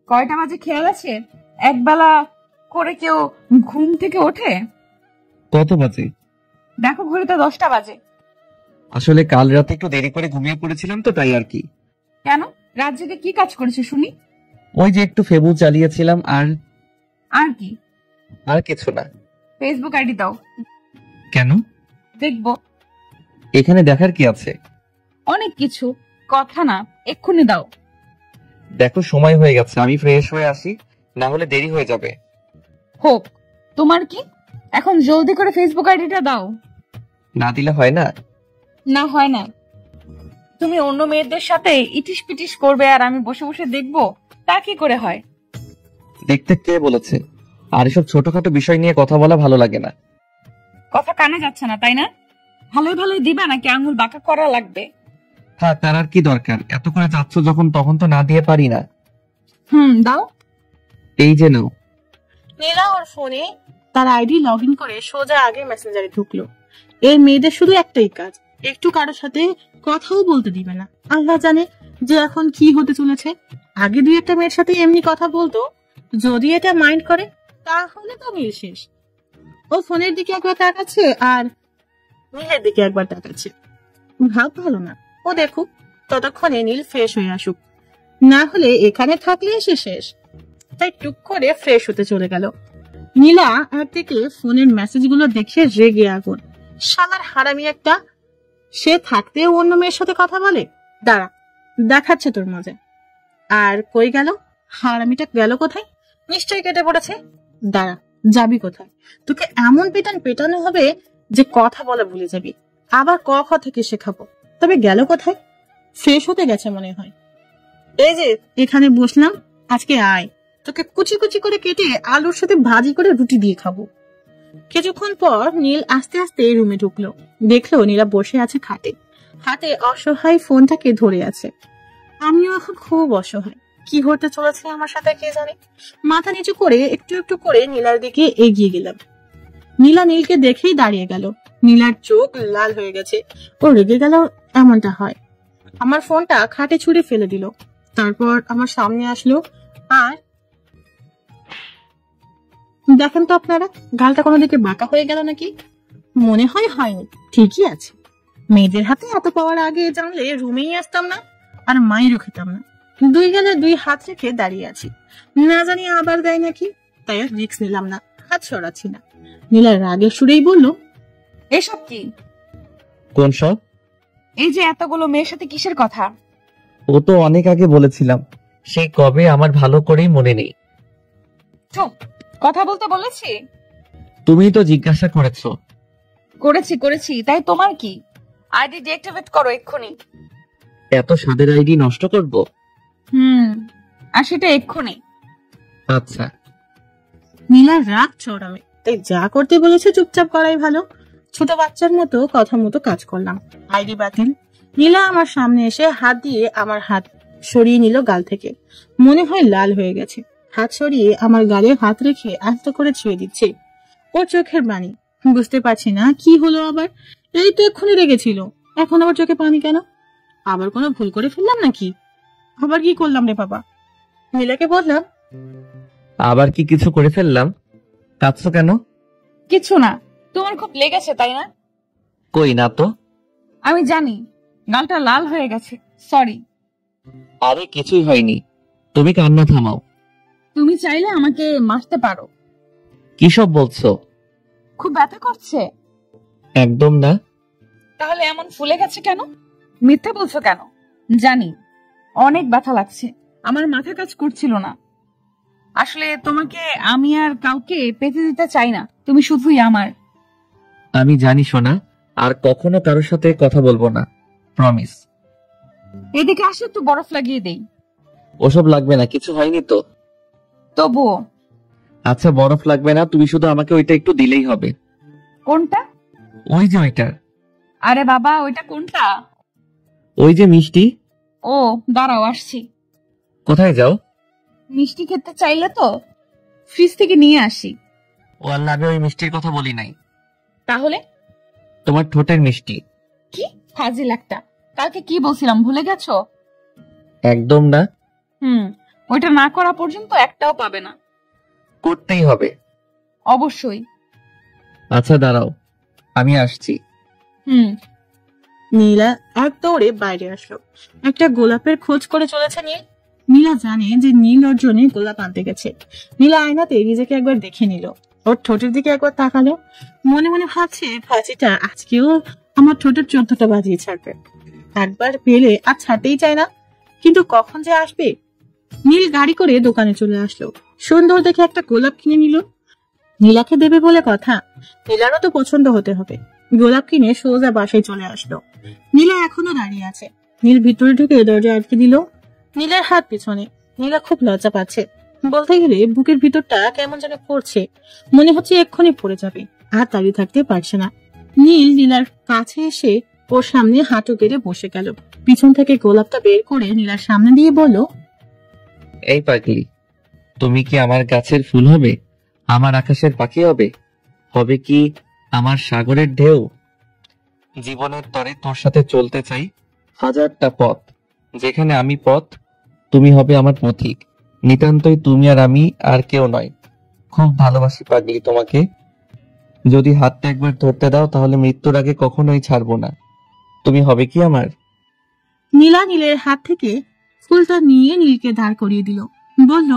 কয়টা বাজে খেয়াল আছে? একবেলা করে কেউ ঘুম থেকে ওঠে? কত বাজে? দেখো ঘড়িতে তো 10টা বাজে। আসলে কাল রাতে একটু দেরি করে ঘুমিয়ে পড়েছিলাম তো, তাই আর কি। কেন, রাত জেগে কি কাজ করেছে শুনি? ওই যে একটু ফেবু চালিয়েছিলাম। আর কি? আর কিছু না। ফেসবুক আইডি দাও। কেন? দেখবো। এখানে দেখার কি আছে? অনেক কিছু, কথা না, এক্ষুনি দাও। দেখো সময় হয়ে গেছে, আমি ফ্রেশ হয়ে আসি, না হলে দেরি হয়ে যাবে। হোক, তোমার কি, এখন জলদি করে ফেসবুক আইডিটা দাও। না দিলে হয় না? না হয় না। তুমি অন্য মেয়েদের সাথে ইটিস পিটিস করবে আর আমি বসে বসে দেখবো, তা কি করে হয়? দেখতে কে বলেছে? আর এসব ছোটখাটো বিষয় নিয়ে কথা বলা ভালো লাগে না। কথা কানে যাচ্ছে না তাই না? ভালোই ভালোই দিবা নাকি আঙুল বাঁকা করা লাগবে? হ্যাঁ, তার আর কি দরকার? এত করে চাচ্ছ যখন, তখন তো না দিয়ে পারি না। দাও। এই যে নাও। নীলা ওর ফোনে তার আইডি লগ ইন করে সোজা আগে মেসেঞ্জারে ঢুকলো। এই মেয়েদের শুধু একটাই কাজ, একটু কারোর সাথে কথাও বলতে দিবে না। আল্লাহ জানে যে এখন কি হতে চলেছে। আগে দুই একটা মেয়ের সাথে এমনি কথা বলতো, যদি এটা মাইন্ড করে তাহলে তো মিল শেষ। ও ফোনের দিকে একবার তাকাচ্ছে আর নীলের দিকে একবার তাকাচ্ছে। ভাব ভালো না, ও দেখুক, ততক্ষণে নীল ফ্রেশ হয়ে আসুক, না হলে এখানে থাকলে সে শেষ। তাই টুক করে ফ্রেশ হতে চলে গেল। নীলা একদিকে ফোনের মেসেজ গুলো দেখে রেগে আগুন। শালার হারামি একটা, সে থাকতেও অন্য মেয়ের সাথে কথা বলে। দাঁড়া, দেখাচ্ছে তোর মজা। আর কই গেল হারামিটা? গেল কোথায়? নিশ্চয়ই কেটে পড়েছে। দাঁড়া, যাবি কোথায়? তোকে এমন পেটানো হবে যে কথা বলা ভুলে যাবি। আবার ক খ থেকে শেখাবো। তবে গেল কোথায়? ফ্রেশ হতে গেছে মনে হয়। এই যে এখানে বসলাম, আজকে আয়, তোকে কুচি কুচি করে কেটে আলুর সাথে ভাজি করে রুটি দিয়ে খাবো। কিছুক্ষণ পর নীল আস্তে আস্তে রুমে ঢুকলো। দেখলো নীলা বসে আছে খাটে, হাতে অসহায় ফোনটাকে ধরে আছে। আমিও এখন খুব অসহায়, কি হতে চলেছে আমার সাথে কে জানে। মাথা নিচু করে একটু একটু করে নীলার দিকে এগিয়ে গেলাম। নীলা নীলকে দেখেই দাঁড়িয়ে গেল। নীলার চোখ লাল হয়ে গেছে। ও রেগে গেল, এমনটা হয়। আমার ফোনটা খাটে ছুঁড়ে ফেলে দিল, তারপর আমার সামনে আসলো। আর দেখেন তো আপনারা, গালটা কোনো দিকে বাঁকা হয়ে গেল নাকি? মনে হয় হয়নি, ঠিকই আছে। মেয়েদের হাতে এত পাওয়ার আগে জানলে রুমেই আসতাম না, আর মায়েরও খেতাম না। দুই গালে দুই হাত রেখে দাঁড়িয়ে আছি, না জানি আবার দেয় নাকি। তাই রিস্ক নিলাম না, হাত সরাচ্ছি না। নীলা রাগের সুরেই বলল, এসব কি? কোন সব? এই যে এতগুলো মেয়ের সাথে কিসের কথা? ও তো অনেক আগে বলেছিলাম, সেই কবে আমার ভালো করেই মনে নেই। চুপ, কথা বলতে বলেছি? তুমি তো জিজ্ঞাসা করেছো। করেছি, তাই তোমার কি? আইডি ডিঅ্যাক্টিভেট করো এক্ষুনি। এত স্বাদের আইডি নষ্ট করব? আর সেটা এক্ষুনি। আচ্ছা। নীলার রাগ চড়াবে, তাই যা করতে বলেছে চুপচাপ করাই ভালো। ছোট বাচ্চার মতো কথা মতো কাজ করলাম। আইডি বাতিল। নীলা আমার সামনে এসে হাত দিয়ে আমার হাত সরিয়ে নিল গাল থেকে। মনে হয় লাল হয়ে গেছে। হাত সরিয়ে আমার গালে হাত রেখে আস্তে করে ছুঁয়ে দিচ্ছে। ওর চোখের বাণী, বুঝতে পারছি না কি হলো আবার। এই তো এক্ষুনি রেগেছিল, এখন আবার চোখে পানি কেন? আবার কোনো ভুল করে ফেললাম নাকি? আবার কি করলাম রে বাবা? নীলাকে বললাম, আবার কি কিছু করে ফেললাম? কাঁদছো কেন? কিছু না, তোমার খুব লেগেছে তাই না? কই না তো। আমি জানি, গালটা লাল হয়ে গেছে, সরি। আরে কিছুই হয়নি, তুমি কান্না থামাও। তুমি চাইলে আমাকে মারতে পারো। কি সব বলছো? খুব ব্যথা করছে? একদম না। তাহলে এমন ফুলে গেছে কেন? মিথ্যা বলছো কেন? জানি অনেক ব্যথা লাগছে, আমার মাথা কাজ করছিল না। আসলে তোমাকে আমি আর কাউকে পেতে দিতে চাই না, তুমি শুধুই আমার। আমি জানি সোনা, আর কখনো কারোর সাথে কথা বলবো না, প্রমিস। এদিকে আসে, একটু বরফ লাগিয়ে দেই। ওসব লাগবে না, কিছু হয়নি তো। তবুও। আচ্ছা বরফ লাগবে না, তুমি শুধু আমাকে ওইটা একটু দিলেই হবে। কোনটা? ওই যে ওইটা। আরে বাবা, ওইটা কোনটা? ওই যে মিষ্টি। ও দাঁড়াও, আসছি। কোথায় যাও? মিষ্টি খেতে চাইলে তো ফ্রিজ থেকে নিয়ে আসি। ও আল্লাহ, আমি ওই মিষ্টির কথা বলি নাই। তাহলে? তোমার ঠোঁটের মিষ্টি। কি ফাজিল একটা, কালকে কি বলছিলাম ভুলে গেছো? একদম না। ওইটা না করা পর্যন্ত একটাও পাবে না। করতেই হবে। অবশ্যই। আচ্ছা দাঁড়াও, আমি আসছি। নীলা এক দৌড়ে বাইরে আসলো। একটা গোলাপের খোঁজ করে চলেছে নীল। নীলা জানে যে নীল ওর জন্য গোলাপ আনতে গেছে। নীলা আয়নাতে নিজেকে একবার দেখে নিল, ওর ঠোঁটের দিকে একবার তাকালো। মনে মনে ভাবছে, ফাঁসিটা আজকেও আমার ঠোঁটের 14টা বাজিয়ে ছাড়বে। একবার পেলে আর ছাড়তেই চায় না, কিন্তু কখন যে আসবে। নীল গাড়ি করে দোকানে চলে আসলো। সুন্দর দেখে একটা গোলাপ কিনে নিল। নীলাকে দেবে বলে কথা, নীলারও তো পছন্দ হতে হবে। গোলাপ কিনে সোজা বাসায় চলে আসলো। নীলা এখনো দাঁড়িয়ে আছে। নীল ভিতরে ঢুকে দরজা আটকে দিল। নীলার হাত পিছনে। নীলা খুব লজ্জা পাচ্ছে, বলতে গেলে বুকের ভিতরটা কেমন যেন করছে। মনে হচ্ছে এক্ষুনি পড়ে যাবে, আর দাঁড়িয়ে থাকতে পারছে না। নীল নীলার কাছে এসে ওর সামনে হাঁটু গেড়ে বসে গেল। পিছন থেকে গোলাপটা বের করে নীলার সামনে দিয়ে বলল, এই পাগলি, তুমি কি আমার গাছের ফুল হবে, আমার আকাশের পাখি হবে, হবে কি আমার সাগরের ঢেউ? জীবনের তরে তোর সাথে চলতে চাই হাজারটা পথ, যেখানে আমি পথ, তুমি হবে আমার পথিক। নিতান্তই তুমি আর আমি, আর কেউ নয়। খুব ভালোবাসি পাগলি তোমাকে। যদি হাতটা একবার ধরতে দাও তাহলে মৃত্যুর আগে কখনোই ছাড়বো না। তুমি হবে কি আমার? নীলা নীলের হাত থেকে ফুলটা নিয়ে নীলকে দাঁড় করিয়ে দিল। বলল,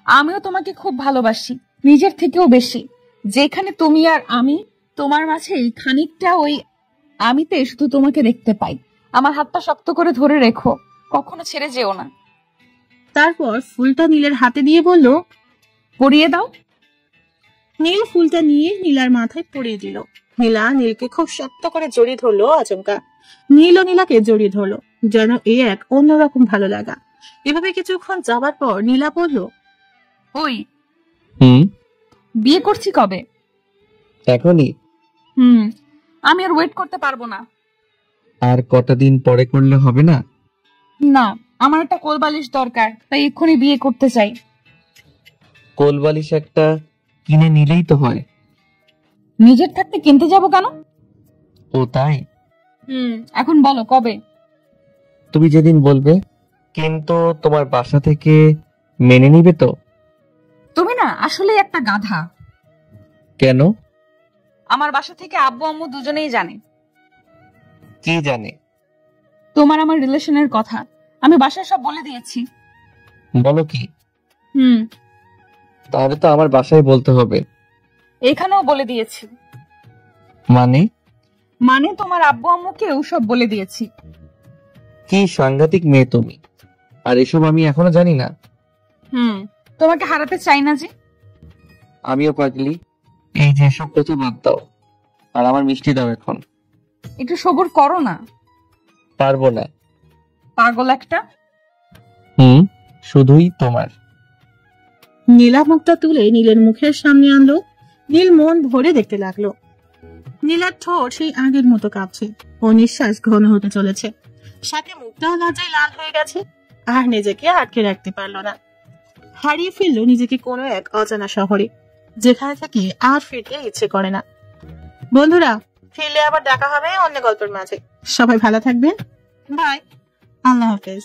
আমিও তোমাকে খুব ভালোবাসি, নিজের থেকেও বেশি। যেখানে তুমি আর আমি, তোমার মাঝেই খানিকটা ওই আমিতে শুধু তোমাকে দেখতে পাই। আমার হাতটা শক্ত করে ধরে রেখো, কখনো ছেড়ে যেও না। তারপর ফুলটা নীলের হাতে দিয়ে বলল, পরিয়ে দাও। নীল ফুলটা নিয়ে নীলার মাথায় পরিয়ে দিল। নীলা নীলকে খুব শক্ত করে জড়িয়ে ধরলো। আচমকা নীলও নীলাকে জড়িয়ে ধরলো, যেন এ এক অন্যরকম ভালো লাগা। এভাবে কিছুক্ষণ যাবার পর নীলা বলল, ওই হুম, বিয়ে করছি কবে? এখনই? আমি আর ওয়েট করতে পারবো না। আর কটা দিন পরে করলে হবে না? না, আমার একটা কোলবালিশ দরকার, তাই এক্ষুনি বিয়ে করতে চাই। কোলবালিশ একটা কিনে নিলেই তো হয়। নিজের থাকতে কিনতে যাব কেন? ও তাই? এখন বলো কবে? তুমি যেদিন বলবে। কিন্তু তোমার বাসা থেকে মেনে নিবে তো? তুমি না আসলে একটা গাধা। কেন? আমার বাসা থেকে আব্বু আম্মু দুজনেই জানে। কি জানে? তোমার আমার রিলেশনের কথা আমি বাসায় সব বলে দিয়েছি। বলো কি? হুম, তাহলে তো আমার বাসায় বলতে হবে। এখানেও বলে দিয়েছি। মানে? মানে তোমার আব্বু আম্মুকেও সব বলে দিয়েছি। কি সাংঘাতিক মেয়ে তুমি! আর এসব আমি এখনো জানি না। তোমাকে হারাতে চাই না যে। আমিও পাগলি। এই যে সব কথা বাদ দাও, আর আমার মিষ্টি দাও এখন। একটু সবুর করো না। পারবো না। পাগল একটা। শুধুই তোমার। নীলা মুখটা তুলে নীলের মুখের সামনে আনলো। নীল মন ভরে দেখতে লাগলো। নীলার ঠোঁট সেই আগের মতো কাঁপছে, ও নিঃশ্বাস ঘন হতে চলেছে, সাথে মুখটাও লজ্জায় লাল হয়ে গেছে। আর নিজেকে আটকে রাখতে পারলো না। হারিয়ে ফেললো নিজেকে কোনো এক অজানা শহরে, যেখানে থেকে আর ফিরতে ইচ্ছে করে না। বন্ধুরা, ফিরলে আবার দেখা হবে অন্য গল্পের মাঝে। সবাই ভালো থাকবেন। বাই। আল্লাহ হাফেজ।